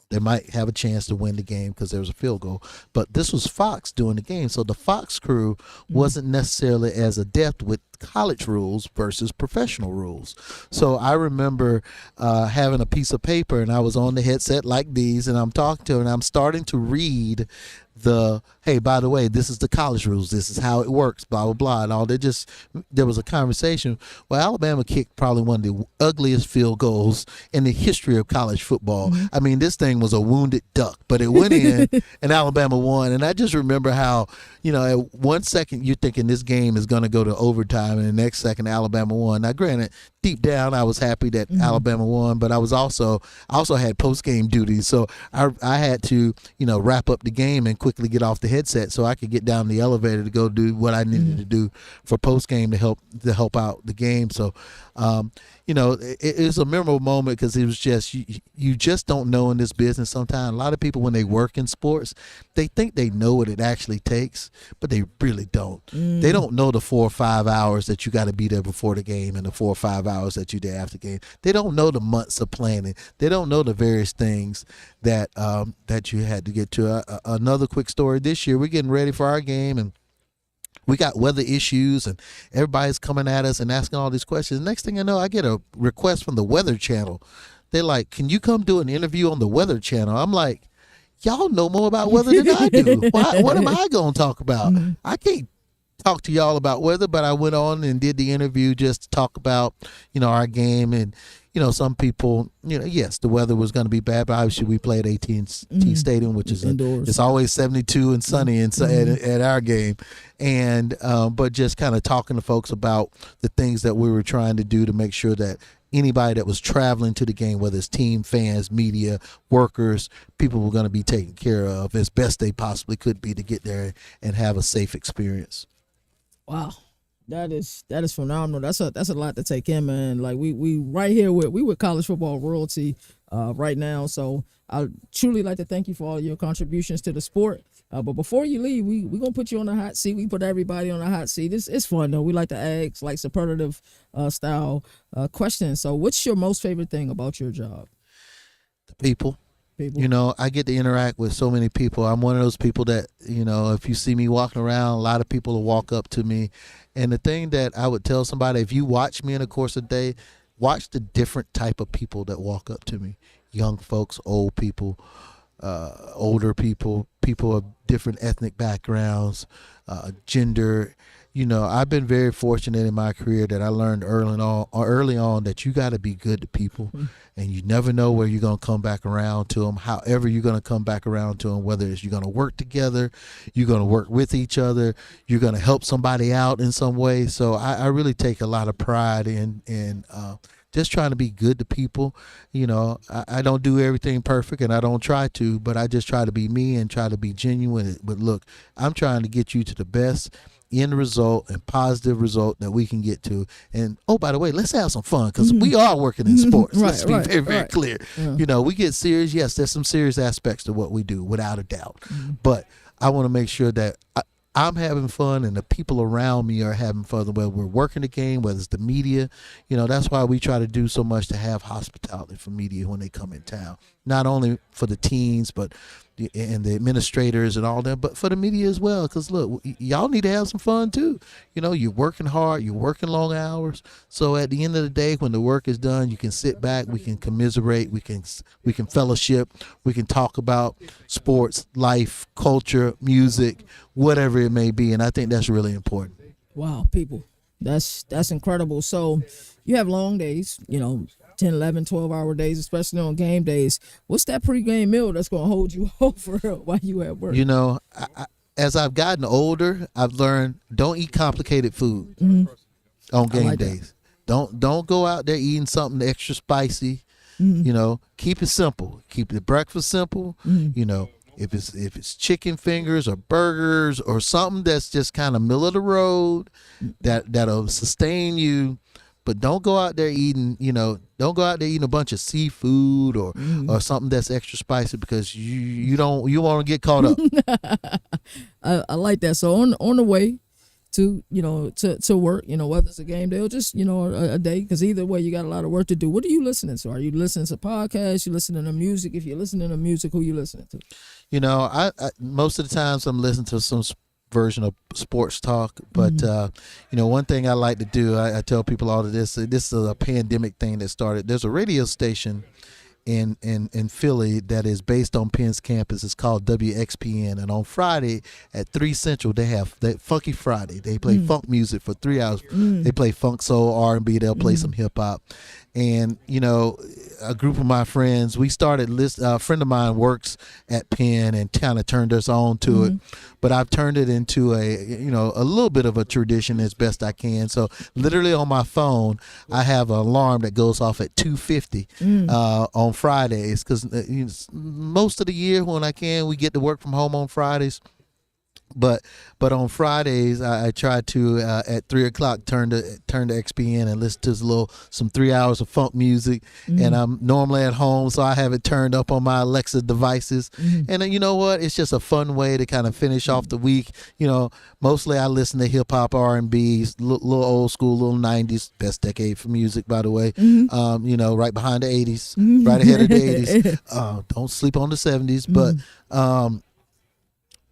they might have a chance to win the game because there was a field goal. But this was Fox doing the game. So the Fox crew wasn't necessarily as adept with college rules versus professional rules. So I remember having a piece of paper, and I was on the headset like these, and I'm talking to her, and I'm starting to read hey, by the way, this is the college rules, this is how it works, blah blah blah, and all. There was a conversation. Well, Alabama kicked probably one of the ugliest field goals in the history of college football. I mean, this thing was a wounded duck, but it went in and Alabama won. And I just remember how, at 1 second you're thinking this game is going to go to overtime, and the next second Alabama won. Now granted, deep down I was happy that Alabama won, but I also had post-game duties, so I had to wrap up the game and quickly get off the headset so I could get down the elevator to go do what I needed to do for post-game to help out the game. So it was a memorable moment because it was just you just don't know in this business sometimes. A lot of people, when they work in sports, they think they know what it actually takes, but they really don't. They don't know the 4 or 5 hours that you got to be there before the game and the 4 or 5 hours that you're there after the game. They don't know the months of planning. They don't know the various things that you had to get to. Another quick story: this year we're getting ready for our game, and we got weather issues, and everybody's coming at us and asking all these questions. Next thing I know, I get a request from the Weather Channel. They're like, "Can you come do an interview on the Weather Channel?" I'm like, y'all know more about weather than I do. What am I going to talk about? I talk to y'all about weather, but I went on and did the interview just to talk about, our game. And, some people, yes, the weather was going to be bad, but obviously we played AT&T Stadium, which is Indoors. it's always 72 and sunny at our game. And, but just kind of talking to folks about the things that we were trying to do to make sure that anybody that was traveling to the game, whether it's team, fans, media, workers, people were going to be taken care of as best they possibly could be to get there and have a safe experience. Wow. That is phenomenal. That's a lot to take in, man. Like we right here with college football royalty right now. So I truly like to thank you for all your contributions to the sport. But before you leave, we gonna put you on the hot seat. We put everybody on the hot seat. It's fun though. We like to ask like superlative style questions. So what's your most favorite thing about your job? The people. I get to interact with so many people. I'm one of those people that, if you see me walking around, a lot of people will walk up to me. And the thing that I would tell somebody, if you watch me in the course of the day, watch the different type of people that walk up to me. Young folks, old people, older people, people of different ethnic backgrounds, gender. I've been very fortunate in my career that I learned early on that you got to be good to people, and you never know where you're going to come back around to them. However you're going to come back around to them, whether it's you're going to work together, you're going to work with each other, you're going to help somebody out in some way. So I really take a lot of pride in just trying to be good to people. I don't do everything perfect, and I don't try to, but I just try to be me and try to be genuine. But look, I'm trying to get you to the best end result and positive result that we can get to. And by the way, let's have some fun, because we are working in sports. Let's be very, very clear. Yeah. We get serious. Yes, there's some serious aspects to what we do, without a doubt. But I want to make sure that I'm having fun and the people around me are having fun, whether we're working the game, whether it's the media. That's why we try to do so much to have hospitality for media when they come in town, not only for the teams, but and the administrators and all that, but for the media as well. Because look, y'all need to have some fun too. You're working hard, you're working long hours. So at the end of the day, when the work is done, you can sit back, we can commiserate, we can fellowship, we can talk about sports, life, culture, music, whatever it may be. And I think that's really important. Wow, people, that's incredible. So you have long days, 10, 11, 12-hour days, especially on game days. What's that pregame meal that's going to hold you over while you at work? As I've gotten older, I've learned don't eat complicated food on game days. Don't go out there eating something extra spicy. Keep it simple. Keep the breakfast simple. If it's chicken fingers or burgers or something that's just kind of middle of the road, that'll sustain you. But don't go out there eating, a bunch of seafood or something that's extra spicy, because you want to get caught up. I like that. So on the way to work, whether it's a game day or just a day, because either way you got a lot of work to do. What are you listening to? Are you listening to podcasts? You listening to music? If you're listening to music, who you listening to? I most of the times I'm listening to some version of sports talk, but one thing I like to do, I tell people all of this is a pandemic thing that started. There's a radio station in Philly that is based on Penn's campus. It's called WXPN, and on Friday at 3 Central they have that Funky Friday. They play funk music for 3 hours. They play funk, soul, R&B. They'll play some hip hop. And a group of my friends, we started a friend of mine works at Penn and kind of turned us on to it, but I've turned it into a little bit of a tradition as best I can. So literally on my phone I have an alarm that goes off at 2:50 on Fridays, because most of the year when we get to work from home on Fridays. But on Fridays I try to at 3 o'clock turn to XPN and listen to some 3 hours of funk music. And I'm normally at home, so I have it turned up on my Alexa devices. And you know what? It's just a fun way to kind of finish off the week. Mostly I listen to hip hop, R&B, little old school, little 90s, best decade for music, by the way. Right behind the 80s, right ahead of the 80s. Don't sleep on the 70s, but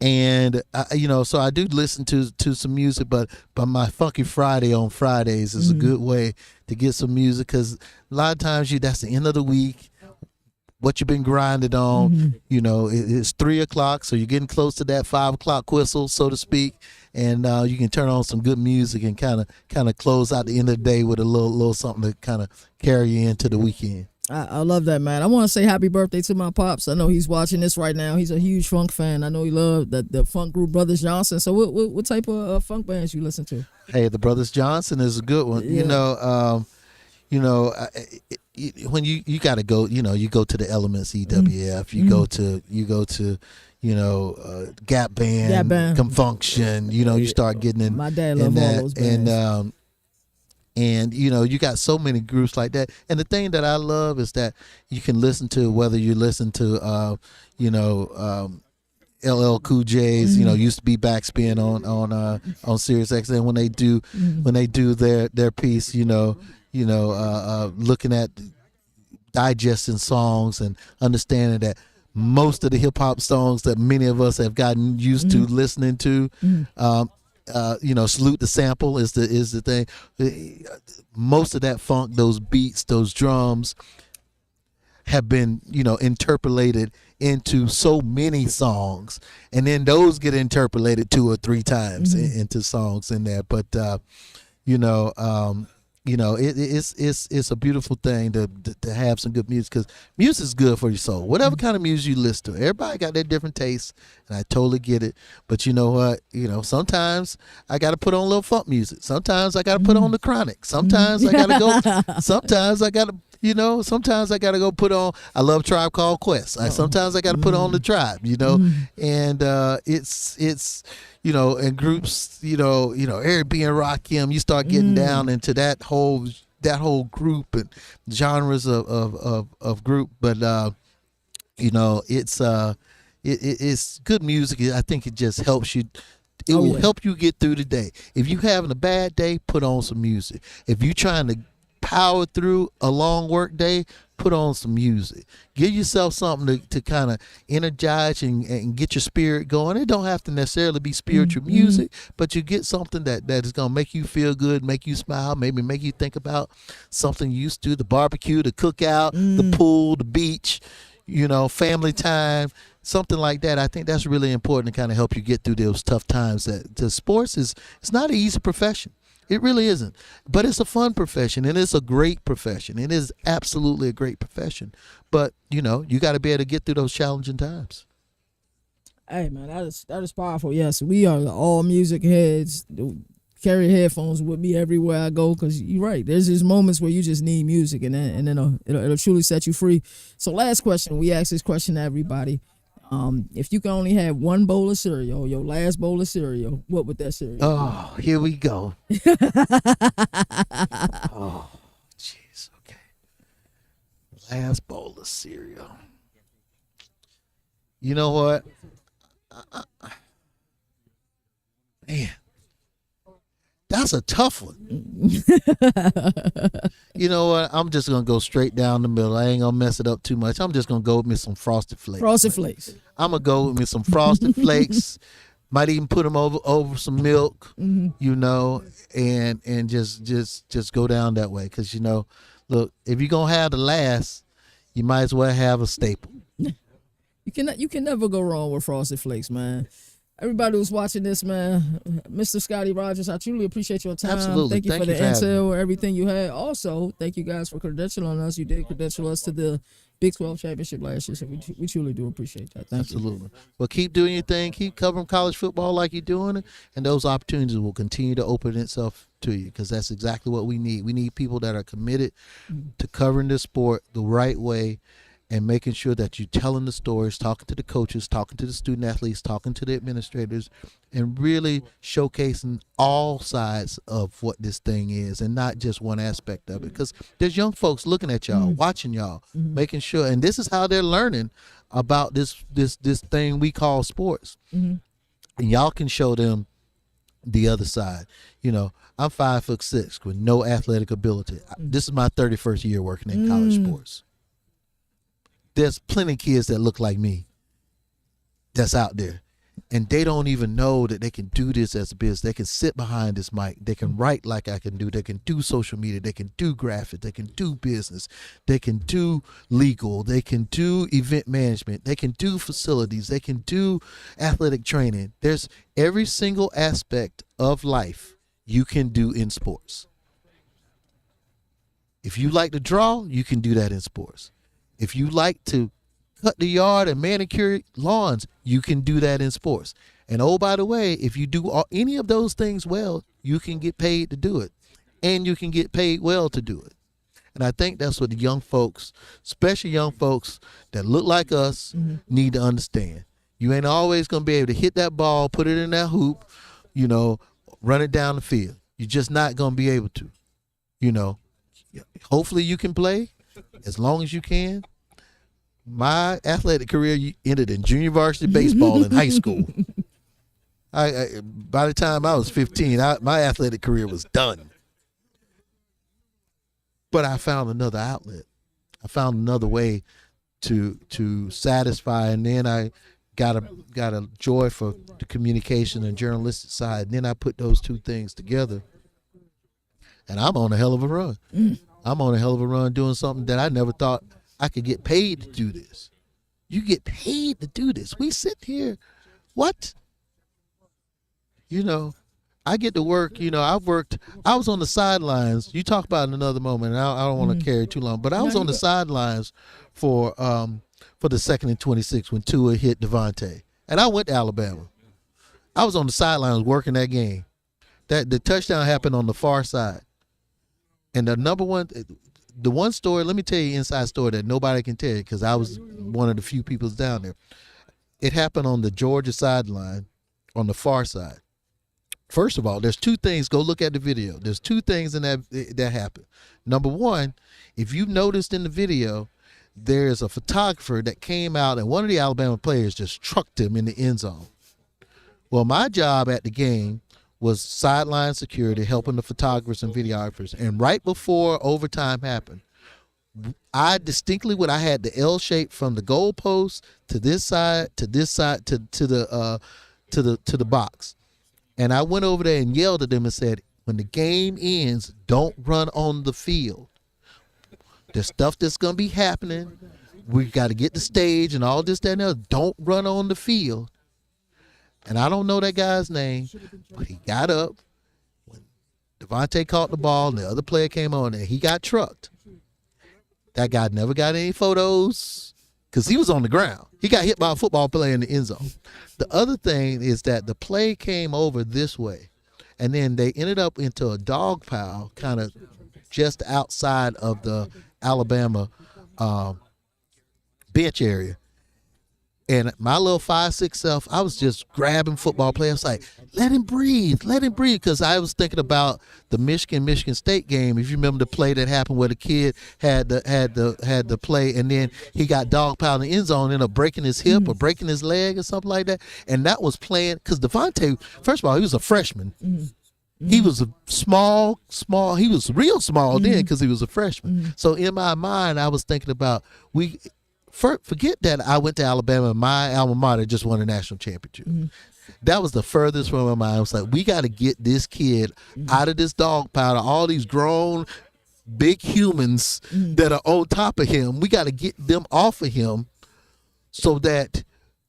and so I do listen to some music, but my Funky Friday on Fridays is a good way to get some music, because a lot of times that's the end of the week. what you've been grinding on. You know, it's 3 o'clock, so you're getting close to that 5 o'clock whistle, so to speak, and you can turn on some good music and kind of close out the end of the day with a little something to kind of carry you into the weekend. I love that, man. I want to say happy birthday to my pops. I know he's watching this right now. He's a huge funk fan. I know he loved the funk group Brothers Johnson. So what type of funk bands you listen to? Hey, the Brothers Johnson is a good one. Yeah. When you got to go, you go to the Elements, EWF. You go to Gap Band, Confunction. You start getting in. My dad in loved all that, those bands. And you got so many groups like that. And the thing that I love is that you can listen to, whether you listen to LL Cool J's, used to be Backspin on Sirius XM when they do their piece, looking at digesting songs and understanding that most of the hip hop songs that many of us have gotten used to listening to, Salute the Sample is the thing. Most of that funk, those beats, those drums have been, interpolated into so many songs, and then those get interpolated 2 or 3 times into songs in there. But it's a beautiful thing to have some good music, because music is good for your soul. Whatever kind of music you listen to, everybody got their different tastes, and I totally get it. But you know what? Sometimes I got to put on a little funk music. Sometimes I got to put on the Chronic. Sometimes I got to go. Sometimes I got to. Sometimes I gotta go put on. I love Tribe Called Quest. Sometimes I gotta put on the Tribe. And it's in groups. Eric B and Rakim. You start getting down into that whole group and genres of group. But it's good music. I think it just helps you. It will help you get through the day. If you're having a bad day, put on some music. If you're trying to power through a long work day, put on some music. Give yourself something to kind of energize and get your spirit going. It don't have to necessarily be spiritual music, but you get something that is going to make you feel good, make you smile, maybe make you think about something you used to, the barbecue, the cookout, the pool, the beach, family time, something like that. I think that's really important to kind of help you get through those tough times. That sports it's not an easy profession. It really isn't. But it's a fun profession, and it's a great profession. It is absolutely a great profession. But, you got to be able to get through those challenging times. Hey, man, that is powerful. Yes, we are all music heads. Carry headphones with me everywhere I go, because you're right. There's these moments where you just need music, and then it'll truly set you free. So last question. We ask this question to everybody. If you can only have one bowl of cereal, your last bowl of cereal, what would that cereal be? Oh, here we go. Oh, jeez. Okay. Last bowl of cereal. You know what? Man, that's a tough one. You know what? I'm just going to go straight down the middle. I ain't going to mess it up too much. I'm just going to go with me some Frosted Flakes. Frosted Flakes. I'm going to go with me some Frosted Flakes. Might even put them over some milk, and just go down that way. Because, look, if you're going to have the last, you might as well have a staple. You can never go wrong with Frosted Flakes, man. Everybody who's watching this, man, Mr. Scotty Rogers, I truly appreciate your time. Absolutely. Thank you for the intel, everything you had. Also, thank you guys for credentialing us. You did credential us to the Big 12 championship last year, so we truly do appreciate that. Thank you. Well, keep doing your thing. Keep covering college football like you're doing it, and those opportunities will continue to open itself to you, because that's exactly what we need. We need people that are committed to covering this sport the right way, and making sure that you're telling the stories, talking to the coaches, talking to the student athletes, talking to the administrators, and really showcasing all sides of what this thing is, and not just one aspect of it. Because there's young folks looking at y'all, watching y'all, making sure, and this is how they're learning about this thing we call sports. And y'all can show them the other side. I'm 5'6" with no athletic ability. This is my 31st year working in college sports. There's plenty of kids that look like me that's out there. and they don't even know that they can do this as a business. They can sit behind this mic. They can write like I can do. They can do social media. They can do graphics. They can do business. They can do legal. They can do event management. They can do facilities. They can do athletic training. There's every single aspect of life you can do in sports. If you like to draw, you can do that in sports. If you like to cut the yard and manicure lawns, you can do that in sports. And oh, by the way, if you do any of those things well, you can get paid to do it. And you can get paid well to do it. And I think that's what the young folks, especially young folks that look like us, need to understand. You ain't always going to be able to hit that ball, put it in that hoop, you know, run it down the field. You're just not going to be able to, you know. Hopefully you can play as long as you can. My athletic career ended in junior varsity baseball in high school. I by the time I was 15, my athletic career was done. But I found another outlet. I found another way to satisfy, and then I got a joy for the communication and journalistic side. And then I put those two things together, and I'm on a hell of a run. I'm on a hell of a run doing something that I never thought I could get paid to do this. You get paid to do this. We sit here, what? You know, I get to work, you know, I was on the sidelines. You talk about it in another moment, and I don't want to carry too long, but I was on the sidelines for the 2nd and 26 when Tua hit Devontae. And I went to Alabama. I was on the sidelines working that game. The touchdown happened on the far side. And the one story, let me tell you an inside story that nobody can tell you because I was one of the few people down there. It happened on the Georgia sideline on the far side. First of all, there's two things. Go look at the video. There's two things in that happened. Number one, if you noticed in the video, there's a photographer that came out and one of the Alabama players just trucked him in the end zone. Well, my job at the game was sideline security, helping the photographers and videographers. And right before overtime happened, I distinctly, when I had the L shape from the goal post to this side to the box, and I went over there and yelled at them and said, "When the game ends, don't run on the field. There's stuff that's gonna be happening. We got to get the stage and all this, that, and the other. Don't run on the field." And I don't know that guy's name, but he got up when Devontae caught the ball and the other player came on and he got trucked. That guy never got any photos because he was on the ground. He got hit by a football player in the end zone. The other thing is that the play came over this way, and then they ended up into a dog pile kind of just outside of the Alabama bench area. And my little 5'6" self, I was just grabbing football players like, let him breathe, because I was thinking about the Michigan State game. If you remember the play that happened where the kid had the play, and then he got dogpiled in the end zone, ended up breaking his hip or breaking his leg or something like that. And that was playing because Devontae, first of all, he was a freshman. He was a small. He was real small then because he was a freshman. So in my mind, I was thinking about forget that I went to Alabama and my alma mater just won a national championship. That was the furthest from my mind. I was like, we got to get this kid out of this dog pile, all these grown, big humans that are on top of him. We got to get them off of him so that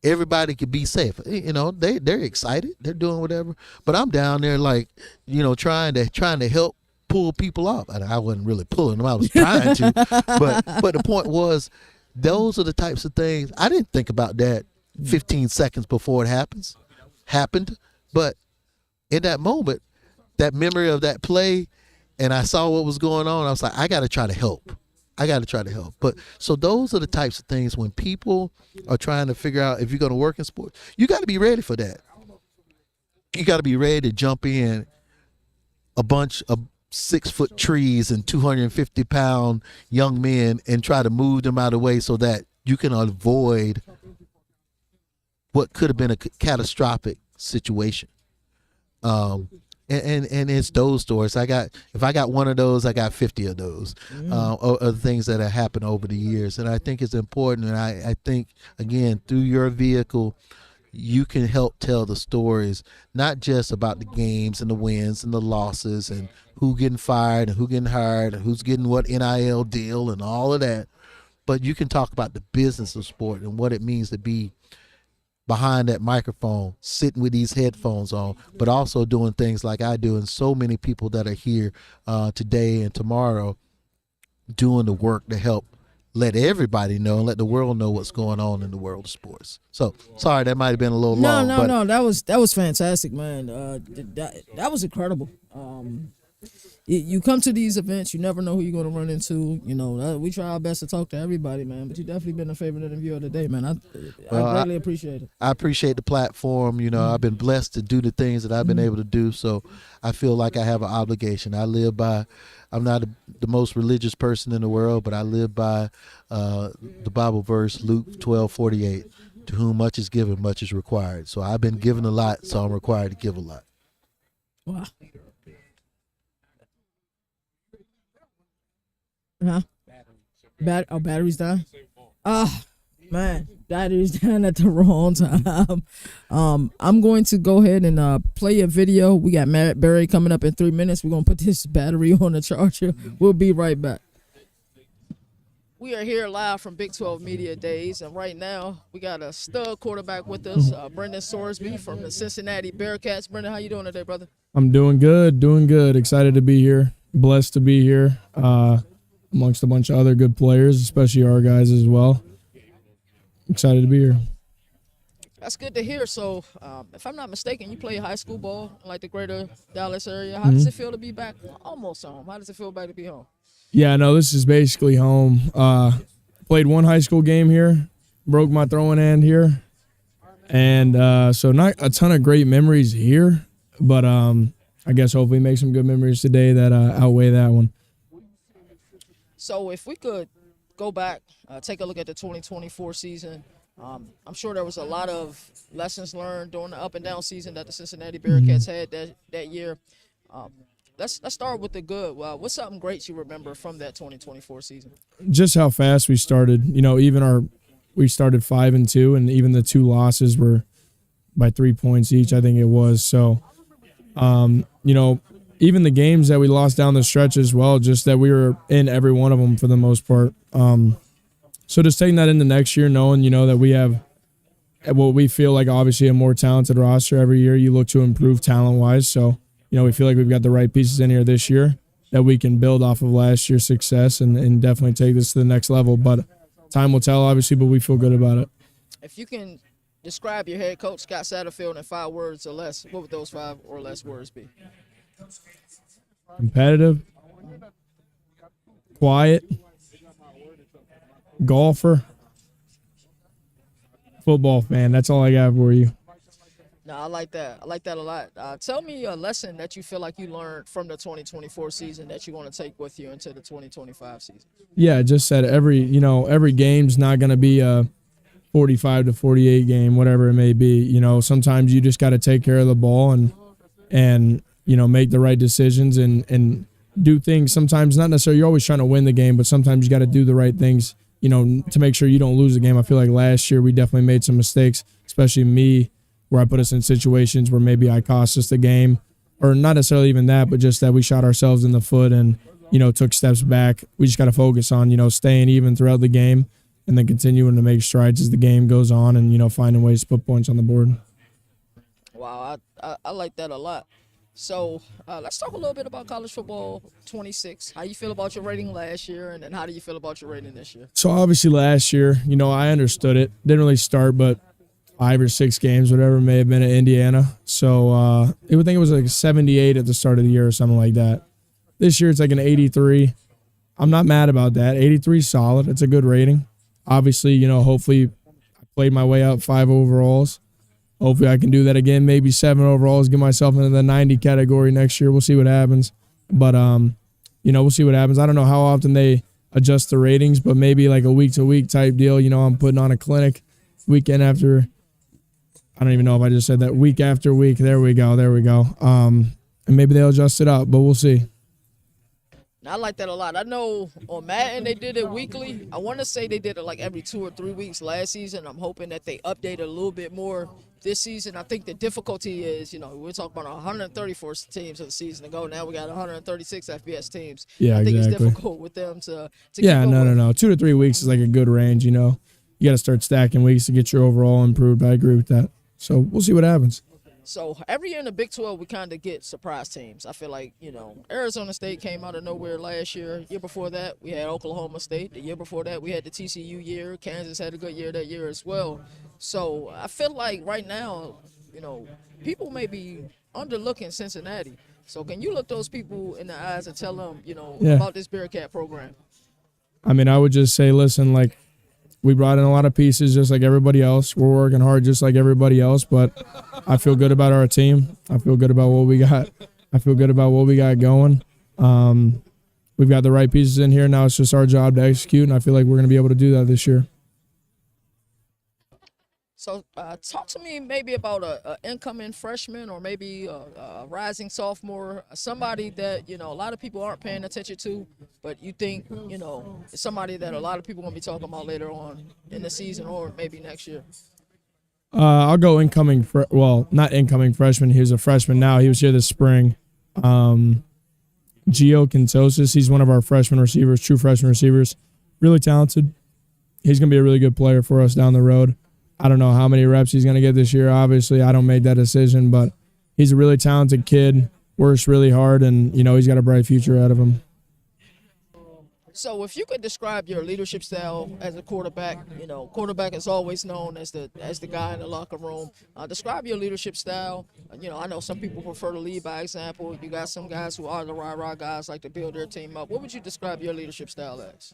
everybody could be safe. You know, they're excited. They're doing whatever. But I'm down there like, you know, trying to help pull people off. And I wasn't really pulling them. I was trying to. But the point was, those are the types of things. I didn't think about that 15 seconds before it happened. But in that moment, that memory of that play, and I saw what was going on, I was like, I got to try to help. But so those are the types of things when people are trying to figure out if you're going to work in sports, you got to be ready for that. You got to be ready to jump in a bunch of 6-foot trees and 250-pound young men and try to move them out of the way so that you can avoid what could have been a catastrophic situation. And it's those stories. If I got one of those, I got 50 of those of the things that have happened over the years. And I think it's important. And I think, again, through your vehicle, you can help tell the stories, not just about the games and the wins and the losses and who getting fired and who getting hired and who's getting what NIL deal and all of that, but you can talk about the business of sport and what it means to be behind that microphone, sitting with these headphones on, but also doing things like I do and so many people that are here today and tomorrow doing the work to help let everybody know and let the world know what's going on in the world of sports. So sorry, that might have been a little long. No, that was fantastic, man. That was incredible. You come to these events, you never know who you're going to run into. You know, we try our best to talk to everybody, man. But you definitely been a favorite interviewer of the day, man. I greatly appreciate it. I appreciate the platform. You know, I've been blessed to do the things that I've been able to do. So I feel like I have an obligation. I live by. I'm not the most religious person in the world, but I live by the Bible verse, Luke 12:48. To whom much is given, much is required. So I've been given a lot, so I'm required to give a lot. Wow. Huh? Battery's down? Man, battery's down at the wrong time. I'm going to go ahead and play a video. We got Matt Berry coming up in 3 minutes. We're going to put this battery on the charger. We'll be right back. We are here live from Big 12 Media Days, and right now we got a stud quarterback with us, Brendan Sorsby from the Cincinnati Bearcats. Brendan, how you doing today, brother? I'm doing good. Excited to be here. Blessed to be here. Amongst a bunch of other good players, especially our guys as well. Excited to be here. That's good to hear. So, if I'm not mistaken, you play high school ball in like the greater Dallas area. How does it feel to be back almost home? How does it feel back to be home? Yeah, no, this is basically home. Played one high school game here, broke my throwing hand here, and so not a ton of great memories here, but I guess hopefully make some good memories today that outweigh that one. So if we could go back, take a look at the 2024 season, I'm sure there was a lot of lessons learned during the up and down season that the Cincinnati Bearcats had that year. Let's start with the good. What's something great you remember from that 2024 season? Just how fast we started. You know, we started 5-2, and even the 2 losses were by 3 points each, I think it was. So, you know, even the games that we lost down the stretch as well, just that we were in every one of them for the most part. So just taking that into next year, knowing, you know, that we have what we feel like obviously a more talented roster every year. You look to improve talent-wise. So, you know, we feel like we've got the right pieces in here this year that we can build off of last year's success and definitely take this to the next level. But time will tell, obviously, but we feel good about it. If you can describe your head coach, Scott Satterfield, in 5 words or less, what would those 5 or less words be? Competitive, quiet, golfer, football fan. That's all I got for you. No, I like that. I like that a lot. Tell me a lesson that you feel like you learned from the 2024 season that you want to take with you into the 2025 season. Yeah, just said every game's not going to be a 45 to 48 game, whatever it may be. You know, sometimes you just got to take care of the ball and you know, make the right decisions and do things. Sometimes not necessarily you're always trying to win the game, but sometimes you got to do the right things, you know, to make sure you don't lose the game. I feel like last year we definitely made some mistakes, especially me, where I put us in situations where maybe I cost us the game, or not necessarily even that, but just that we shot ourselves in the foot and, you know, took steps back. We just got to focus on, you know, staying even throughout the game and then continuing to make strides as the game goes on and, you know, finding ways to put points on the board. Wow, I like that a lot. So let's talk a little bit about college football 26. How you feel about your rating last year, and then how do you feel about your rating this year? So obviously last year, you know, I understood it. Didn't really start, but 5 or 6 games, whatever it may have been at Indiana. So I would think it was like 78 at the start of the year or something like that. This year it's like an 83. I'm not mad about that. 83 is solid. It's a good rating. Obviously, you know, hopefully I played my way up 5 overalls. Hopefully I can do that again, maybe 7 overalls, get myself into the 90 category next year. We'll see what happens. But, you know, we'll see what happens. I don't know how often they adjust the ratings, but maybe like a week-to-week type deal. You know, I'm putting on a clinic weekend after – I don't even know if I just said that. Week after week. There we go. And maybe they'll adjust it up, but we'll see. And I like that a lot. I know on Madden they did it weekly. I want to say they did it like every 2 or 3 weeks last season. I'm hoping that they update it a little bit more this season. I think the difficulty is, we're talking about 134 teams of the season to go. Now we got 136 FBS teams. Yeah, I think exactly. it's difficult with them to Yeah, keep up with. no. 2 to 3 weeks is like a good range. You got to start stacking weeks to get your overall improved. I agree with that. So we'll see what happens. So every year in the Big 12, we kind of get surprise teams. I feel like, Arizona State came out of nowhere last year. Year before that, we had Oklahoma State. The year before that, we had the TCU year. Kansas had a good year that year as well. So I feel like right now, people may be underlooking Cincinnati. So can you look those people in the eyes and tell them, Yeah. about this Bearcat program? I mean, I would just say, listen, like, we brought in a lot of pieces just like everybody else. We're working hard just like everybody else, but I feel good about our team. I feel good about what we got. I feel good about what we got going. We've got the right pieces in here. Now it's just our job to execute, and I feel like we're going to be able to do that this year. So talk to me maybe about a incoming freshman or maybe a rising sophomore, somebody that, a lot of people aren't paying attention to, but you think, is somebody that a lot of people going to be talking about later on in the season or maybe next year. I'll go incoming. Not incoming freshman. He was a freshman now. He was here this spring. Gio Kintosis. He's one of our freshman receivers, true freshman receivers. Really talented. He's going to be a really good player for us down the road. I don't know how many reps he's going to get this year. Obviously, I don't make that decision, but he's a really talented kid, works really hard, and, he's got a bright future ahead of him. So if you could describe your leadership style as a quarterback, quarterback is always known as the guy in the locker room. Describe your leadership style. I know some people prefer to lead by example. You got some guys who are the rah-rah guys, like to build their team up. What would you describe your leadership style as?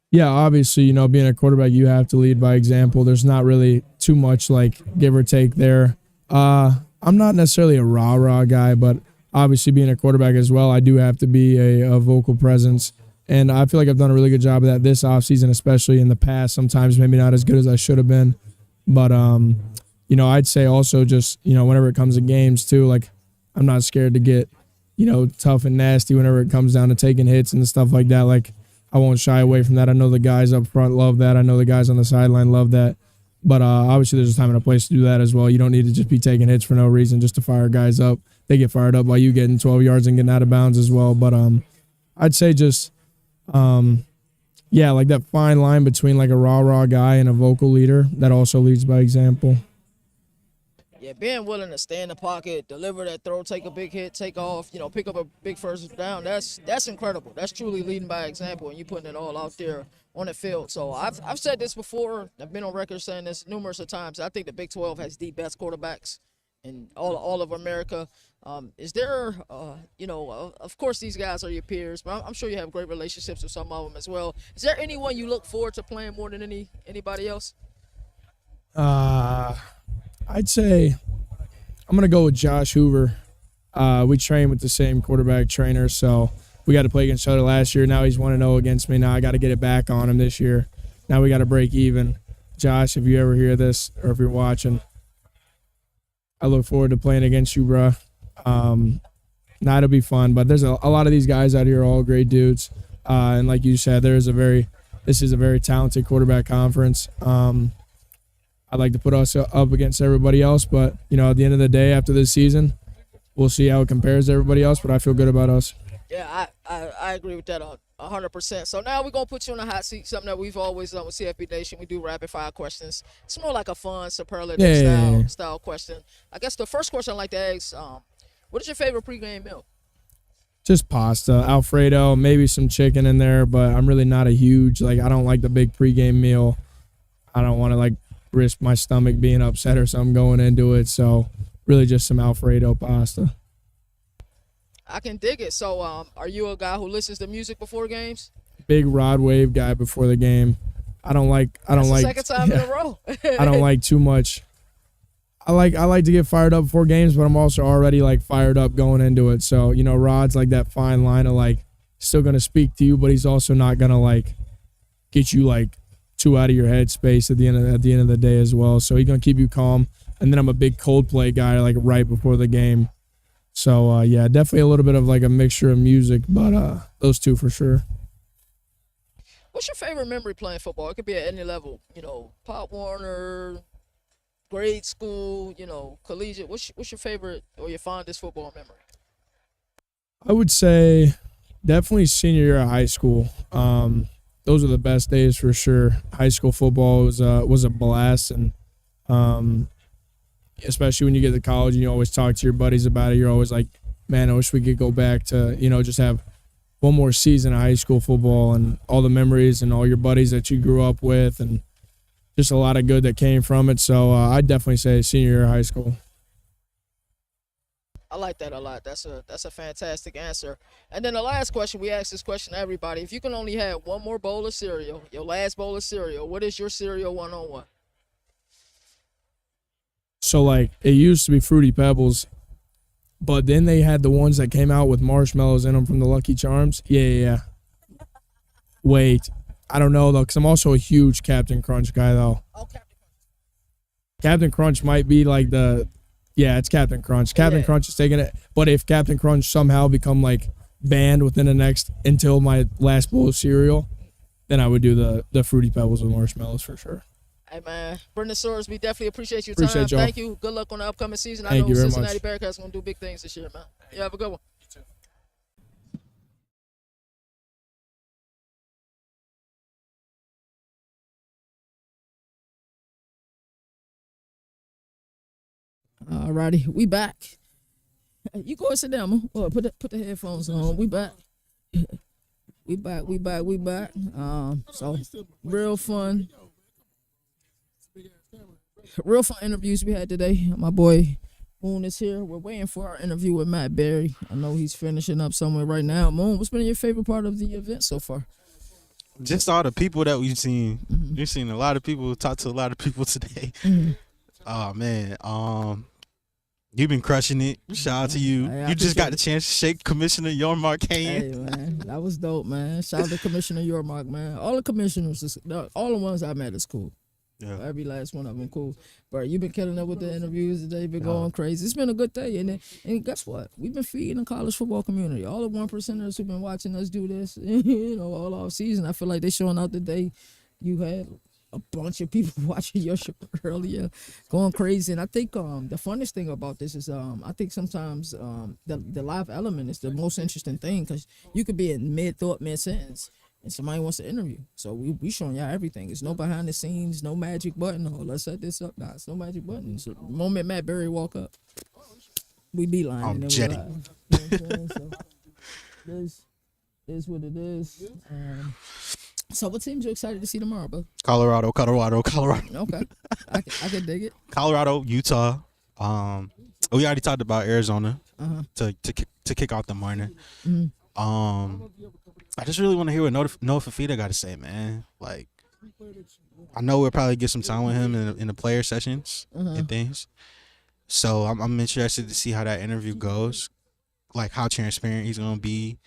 Yeah, obviously, being a quarterback, you have to lead by example. There's not really too much, like, give or take there. I'm not necessarily a rah-rah guy, but obviously being a quarterback as well, I do have to be a vocal presence. And I feel like I've done a really good job of that this offseason, especially in the past. Sometimes maybe not as good as I should have been. But, I'd say also just, whenever it comes to games too, like, I'm not scared to get, tough and nasty whenever it comes down to taking hits and stuff like that. Like, I won't shy away from that. I know the guys up front love that. I know the guys on the sideline love that. But obviously there's a time and a place to do that as well. You don't need to just be taking hits for no reason just to fire guys up. They get fired up by you getting 12 yards and getting out of bounds as well. But I'd say just, like that fine line between like a rah-rah guy and a vocal leader that also leads by example. Yeah, being willing to stay in the pocket, deliver that throw, take a big hit, take off, pick up a big first down, that's incredible. That's truly leading by example, and you putting it all out there on the field. So I've said this before. I've been on record saying this numerous of times. I think the Big 12 has the best quarterbacks in all of America. Is there, of course these guys are your peers, but I'm sure you have great relationships with some of them as well. Is there anyone you look forward to playing more than anybody else? I'd say I'm going to go with Josh Hoover. We train with the same quarterback trainer, so we got to play against each other last year. Now he's 1-0 against me. Now I got to get it back on him this year. Now we got to break even. Josh, if you ever hear this or if you're watching, I look forward to playing against you, bro. It'll be fun, but there's a lot of these guys out here, all great dudes. And like you said, this is a very talented quarterback conference. I'd like to put us up against everybody else, but, at the end of the day, after this season, we'll see how it compares to everybody else, but I feel good about us. Yeah, I agree with that 100%. So now we're going to put you on the hot seat, something that we've always done with CFB Nation. We do rapid-fire questions. It's more like a fun, superlative style question. I guess the first question I'd like to ask, what is your favorite pregame meal? Just pasta, Alfredo, maybe some chicken in there, but I'm really not a huge, I don't like the big pregame meal. I don't want to, risk my stomach being upset or something going into it, so really just some Alfredo pasta. I can dig it. So are you a guy who listens to music before games? Big Rod Wave guy before the game. I don't like second time in a row. I don't like too much. I like to get fired up before games, but I'm also already fired up going into it. So, Rod's that fine line of still gonna speak to you, but he's also not gonna get you too out of your head space at the end of the day as well. So he's gonna keep you calm. And then I'm a big Coldplay guy right before the game. So yeah, definitely a little bit of like a mixture of music, but those two for sure. What's your favorite memory playing football? It could be at any level. Pop Warner, grade school, collegiate. What's your favorite or your fondest football memory? I would say definitely senior year of high school. Those are the best days for sure. High school football was a blast, and especially when you get to college and you always talk to your buddies about it. You're always like, man, I wish we could go back to, just have one more season of high school football and all the memories and all your buddies that you grew up with and just a lot of good that came from it. So I'd definitely say senior year of high school. I like that a lot. That's a fantastic answer. And then the last question, we ask this question to everybody. If you can only have one more bowl of cereal, your last bowl of cereal, what is your cereal one-on-one? So, like, it used to be Fruity Pebbles, but then they had the ones that came out with marshmallows in them from the Lucky Charms. Yeah. Wait, I don't know, though, because I'm also a huge Captain Crunch guy, though. Okay. Captain Crunch might be like it's Captain Crunch. Captain Crunch is taking it, but if Captain Crunch somehow become, like, banned within until my last bowl of cereal, then I would do the Fruity Pebbles with marshmallows for sure. Hey, man. Brendan Soares, we definitely appreciate your Appreciate time. y'all. Thank you. Good luck on the upcoming season. Thank I you know very Cincinnati much. Bearcats going to do big things this year, man. You have a good one. Alrighty, we back. You go and sit down, man. Well, put the headphones on. We back. We back. So real fun interviews we had today. My boy Moon is here. We're waiting for our interview with Matt Berry. I know he's finishing up somewhere right now. Moon, what's been your favorite part of the event so far? Just all the people that we've seen. Mm-hmm. We've seen a lot of people, talk to a lot of people today. Mm-hmm. Oh man, you've been crushing it. Shout out to you. Hey, I You just got appreciate the chance to shake Commissioner Yormark hand. Hey, man, that was dope, man. Shout out to Commissioner Yormark, man. All the commissioners, all the ones I met is cool. Yeah. Every last one of them cool. But you've been killing up with the interviews today. Been going crazy. It's been a good day. And guess what? We've been feeding the college football community. All the 1%ers who've been watching us do this, all off season. I feel like they showing out today. You had a bunch of people watching your show earlier, going crazy. And I think the funnest thing about this is I think sometimes the live element is the most interesting thing because you could be in mid-thought, mid-sentence, and somebody wants to interview. So we showing y'all everything. It's no behind the scenes, no magic button. Oh, let's set this up. Nah, it's no magic button. So the moment Matt Berry walk up, we beeline and then jetty. we live. You know what I'm saying? So this is what it is. So what teams you excited to see tomorrow, bro? Colorado. Okay, I can dig it. Colorado, Utah. We already talked about Arizona Uh-huh. to kick off the morning. Mhm. I just really want to hear what Noah Fafita got to say, man. Like, I know we'll probably get some time with him in the player sessions and things. So I'm interested to see how that interview goes, like how transparent he's gonna be,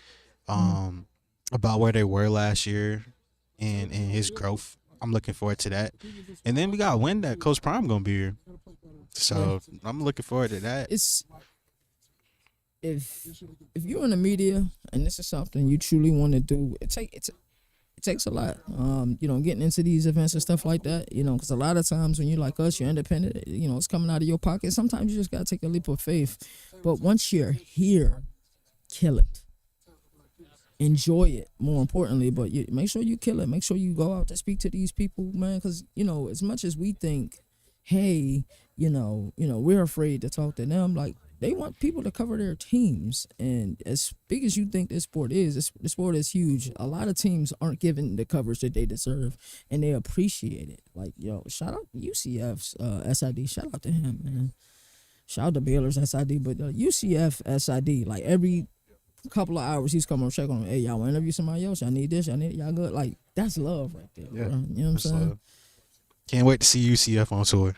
about where they were last year, and his growth. I'm looking forward to that. And then we got wind that Coach Prime gonna be here, so I'm looking forward to that. It's if you're in the media and this is something you truly want to do, it takes a lot. Getting into these events and stuff like that. Because a lot of times when you're like us, you're independent. It's coming out of your pocket. Sometimes you just gotta take a leap of faith. But once you're here, kill it. Enjoy it, more importantly, but make sure you kill it. Make sure you go out to speak to these people, man, because, as much as we think, hey, we're afraid to talk to them, like, they want people to cover their teams. And as big as you think this sport is, this sport is huge. A lot of teams aren't given the coverage that they deserve, and they appreciate it. Like, shout out UCF's SID. Shout out to him, man. Shout out to Baylor's SID, but UCF SID, like, every couple of hours he's coming to check on them. Hey, y'all want to interview somebody else? Y'all need this? Y'all good? Like, that's love right there, bro. You know what I'm saying? Can't wait to see UCF on tour.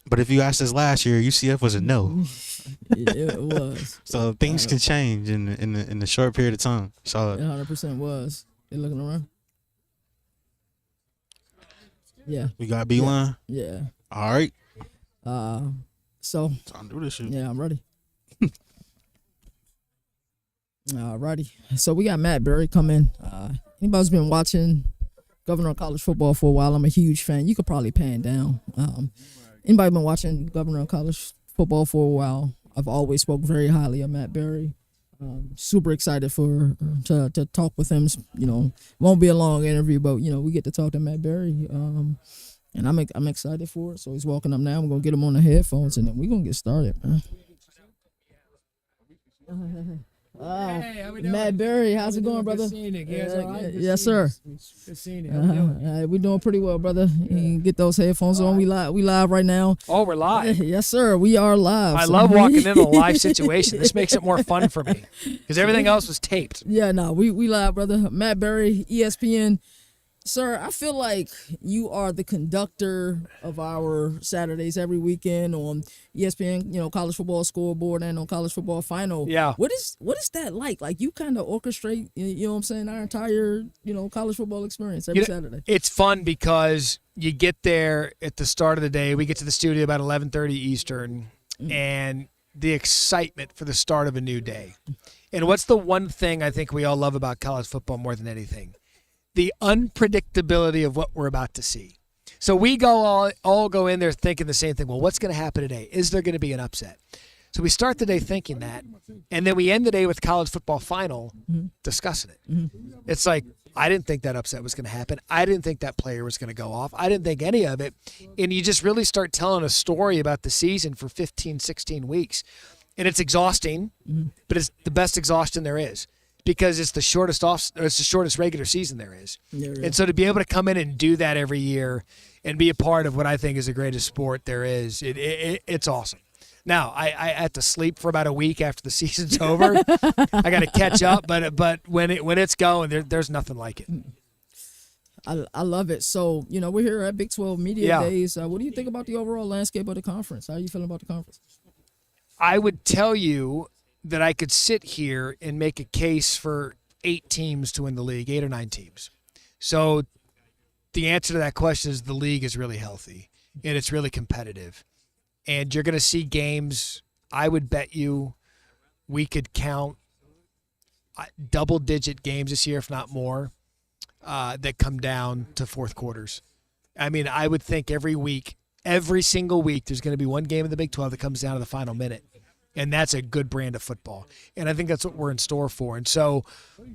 But if you asked us last year, UCF was a no. It was. So things can change in the short period of time. So It 100% was. They looking around. Yeah. we got Beeline. Yeah. All right. So Time to do this shit. yeah, I'm ready. Alrighty. So we got Matt Berry coming. Anybody's been watching Governor of College Football for a while, I'm a huge fan. You could probably pan down. Anybody been watching Governor of College Football for a while? I've always spoke very highly of Matt Berry. Super excited to talk with him. You know, won't be a long interview, but you know we get to talk to Matt Berry, and I'm excited for it. So he's walking up now. I'm gonna get him on the headphones, and then we're gonna get started, man. Hey, how we doing? Matt Berry, how's it going, brother? Good seeing you. You guys all right? Good Yes, seeing you. sir. Good seeing you. How we doing? We're doing pretty well, brother. You can get those headphones on. We live right now. Oh, we're live. Yes, sir. We are live. I So- love walking into a live situation. This makes it more fun for me because everything else was taped. Yeah, no, we live, brother. Matt Berry, ESPN. Sir, I feel like you are the conductor of our Saturdays every weekend on ESPN, you know, College Football Scoreboard and on College Football Final. Yeah. What is that like? Like you kind of orchestrate, you know what I'm saying, our entire, you know, college football experience every Saturday. It's fun because you get there at the start of the day. We get to the studio about 11:30 Eastern, and the excitement for the start of a new day. And what's the one thing I think we all love about college football more than anything? The unpredictability of what we're about to see. So we all go in there thinking the same thing. Well, what's going to happen today? Is there going to be an upset? So we start the day thinking that, and then we end the day with College Football Final discussing it. It's like, I didn't think that upset was going to happen. I didn't think that player was going to go off. I didn't think any of it. And you just really start telling a story about the season for 15, 16 weeks. And it's exhausting, but it's the best exhaustion there is. Because it's the shortest regular season there is. Yeah. And so to be able to come in and do that every year and be a part of what I think is the greatest sport there is, it's awesome. Now, I had to sleep for about a week after the season's over. I got to catch up, but when it's going, there's nothing like it. I love it. So, you know, we're here at Big 12 Media Yeah. Days. What do you think about the overall landscape of the conference? How are you feeling about the conference? I would tell you that I could sit here and make a case for 8 teams to win the league, 8 or 9 teams. So the answer to that question is the league is really healthy and it's really competitive. And you're going to see games, I would bet you we could count double-digit games this year, if not more, that come down to fourth quarters. I mean, I would think every single week, there's going to be one game in the Big 12 that comes down to the final minute. And that's a good brand of football. And I think that's what we're in store for. And so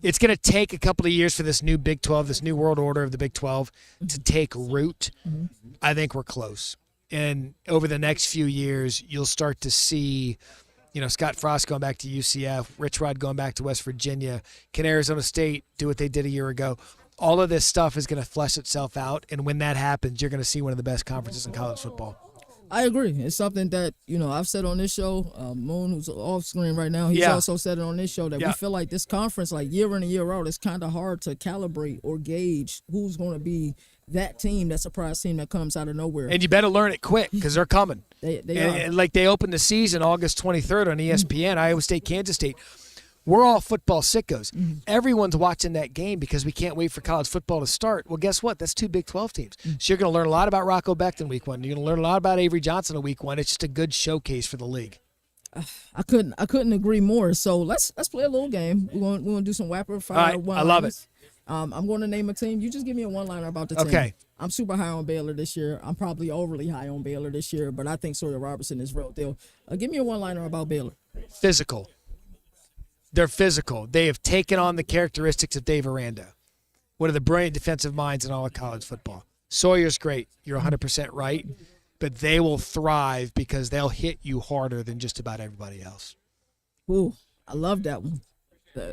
it's going to take a couple of years for this new Big 12, this new world order of the Big 12 to take root. I think we're close. And over the next few years, you'll start to see, you know, Scott Frost going back to UCF, Rich Rod going back to West Virginia, can Arizona State do what they did a year ago? All of this stuff is going to flesh itself out. And when that happens, you're going to see one of the best conferences in college football. I agree. It's something that, you know, I've said on this show. Moon, who's off screen right now, he's Yeah. also said it on this show that Yeah. we feel like this conference, like year in and year out, it's kind of hard to calibrate or gauge who's going to be that team, that surprise team that comes out of nowhere. And you better learn it quick because they're coming. They And, are. and like they opened the season August 23rd on ESPN, Iowa State, Kansas State. We're all football sickos. Everyone's watching that game because we can't wait for college football to start. Well, guess what? That's 2 Big 12 teams. So you're going to learn a lot about Rocco Becht week 1. You're going to learn a lot about Avery Johnson in week 1. It's just a good showcase for the league. I couldn't agree more. So let's play a little game. We're going to do some rapid fire. All right, I love one-liners. I'm going to name a team. You just give me a one-liner about the team. Okay. I'm super high on Baylor this year. I'm probably overly high on Baylor this year, but I think Sawyer Robertson is real deal. Give me a one-liner about Baylor. Physical. They're physical. They have taken on the characteristics of Dave Aranda, one of the brilliant defensive minds in all of college football. Sawyer's great. You're 100% right. But they will thrive because they'll hit you harder than just about everybody else. Ooh, I love that one.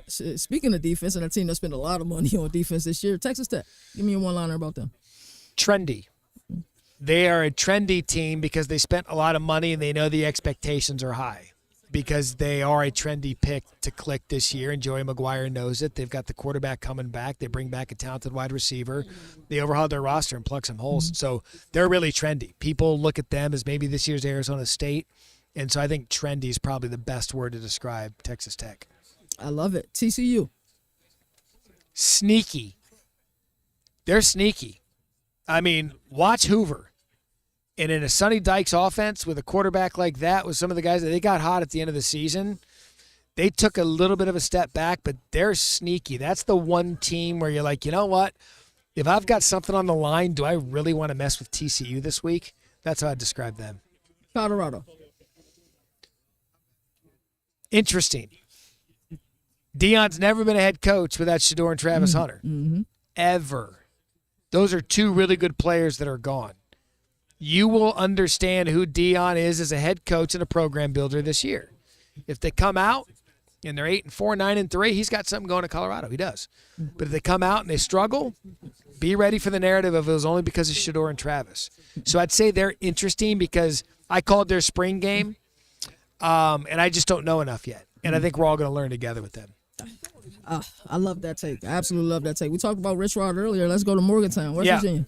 Speaking of defense, and a team that spent a lot of money on defense this year, Texas Tech. Give me a one-liner about them. Trendy. They are a trendy team because they spent a lot of money and they know the expectations are high because they are a trendy pick to click this year, and Joey McGuire knows it. They've got the quarterback coming back. They bring back a talented wide receiver. They overhauled their roster and plugged some holes. So they're really trendy. People look at them as maybe this year's Arizona State, and so I think trendy is probably the best word to describe Texas Tech. I love it. TCU. Sneaky. They're sneaky. I mean, watch Hoover. And in a Sonny Dykes offense with a quarterback like that, with some of the guys that they got hot at the end of the season, They took a little bit of a step back, but they're sneaky. That's the one team where you're like, you know what? If I've got something on the line, do I really want to mess with TCU this week? That's how I'd describe them. Colorado. Interesting. Deion's never been a head coach without Shedeur and Travis Hunter. Ever. Those are two really good players that are gone. You will understand who Deion is as a head coach and a program builder this year. If they come out and they're 8-4, 9-3, he's got something going to Colorado. He does. But if they come out and they struggle, be ready for the narrative of it was only because of Shedeur and Travis. So I'd say they're interesting because I called their spring game, and I just don't know enough yet. And I think we're all going to learn together with them. I love that take. I absolutely love that take. We talked about Rich Rod earlier. Let's go to Morgantown, West Virginia.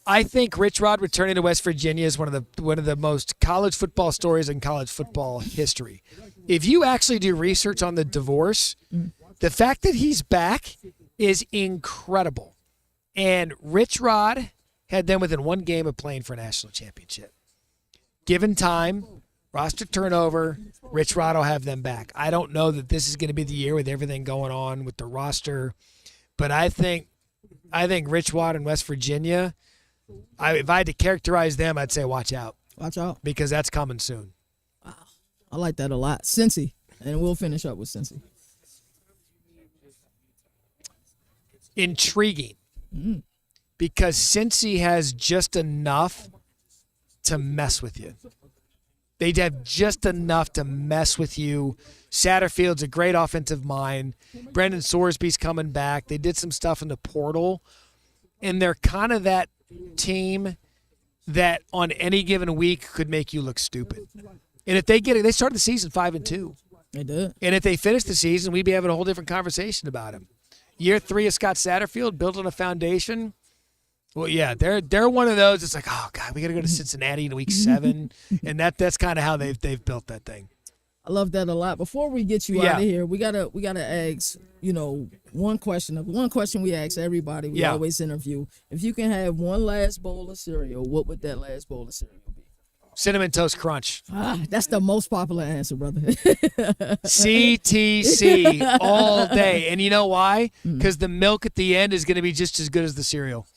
I think Rich Rod returning to West Virginia is one of the most college football stories in college football history. If you actually do research on the divorce, the fact that he's back is incredible. And Rich Rod had them within one game of playing for a national championship. Given time, roster turnover, Rich Rod will have them back. I don't know that this is going to be the year with everything going on with the roster, but I think Rich Rod in West Virginia, if I had to characterize them, I'd say watch out. Watch out. Because that's coming soon. I like that a lot. Cincy. And we'll finish up with Cincy. Intriguing. Because Cincy has just enough to mess with you. They'd have just enough to mess with you. Satterfield's a great offensive mind. Brendan Sorsby's coming back. They did some stuff in the portal. And they're kind of that team that on any given week could make you look stupid. And if they get it, they started the season 5-2. They did. And if they finish the season, we'd be having a whole different conversation about him. Year 3 of Scott Satterfield, built on a foundation. Well, yeah, they're one of those. It's like, oh God, we got to go to Cincinnati in week 7, and that's kind of how they've built that thing. I love that a lot. Before we get you out of here, we gotta ask, one question we ask everybody. We always interview. If you can have one last bowl of cereal, what would that last bowl of cereal be? Cinnamon Toast Crunch. That's the most popular answer, brother. CTC all day. And you know why? Because the milk at the end is going to be just as good as the cereal.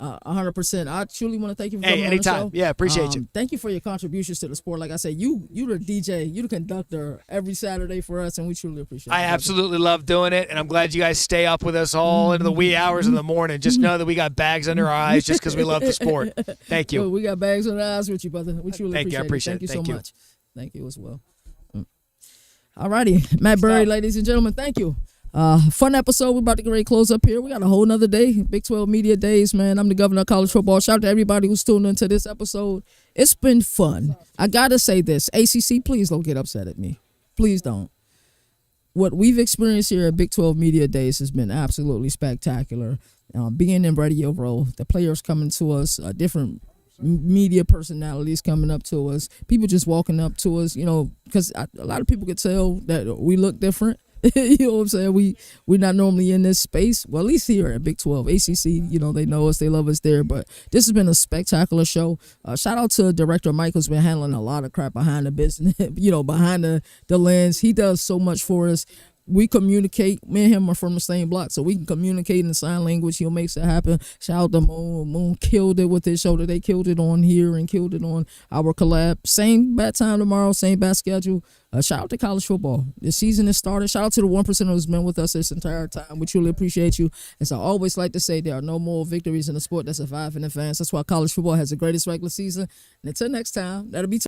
100%. I truly want to thank you for coming anytime. on the show. Yeah, appreciate you. Thank you for your contributions to the sport. Like I said, you the DJ, you the conductor every Saturday for us, and we truly appreciate it. I absolutely love doing it, and I'm glad you guys stay up with us all into the wee hours of the morning. Just know that we got bags under our eyes just because we love the sport. Thank you. Well, we got bags under our eyes with you, brother. We truly Thank you. I appreciate it. it. Thank you so much. Thank you as well. All righty. Matt Burry, ladies and gentlemen, thank you. Fun episode. We're about to get ready to close up here. We got a whole nother day. Big 12 Media Days, man. I'm the governor of college football. Shout out to everybody who's tuned into this episode. It's been fun. I gotta say this. ACC, please don't get upset at me. Please don't. What we've experienced here at Big 12 Media Days has been absolutely spectacular. Being in radio role, the players coming to us, different media personalities coming up to us, people just walking up to us, because a lot of people could tell that we look different. You know what I'm saying? We're not normally in this space. Well, at least here at Big 12. ACC, they know us. They love us there. But this has been a spectacular show. Shout out to Director Mike, who's been handling a lot of crap behind the business, behind the lens. He does so much for us. We communicate. Me and him are from the same block, so we can communicate in sign language. He'll make it happen. Shout out to Moon. Moon killed it with his show. They killed it on here and killed it on our collab. Same bat time tomorrow, same bat schedule. Shout out to college football. The season has started. Shout out to the 1% who's been with us this entire time. We truly appreciate you. As I always like to say, there are no more victories in the sport that survive in advance. That's why college football has the greatest regular season. And until next time, that'll be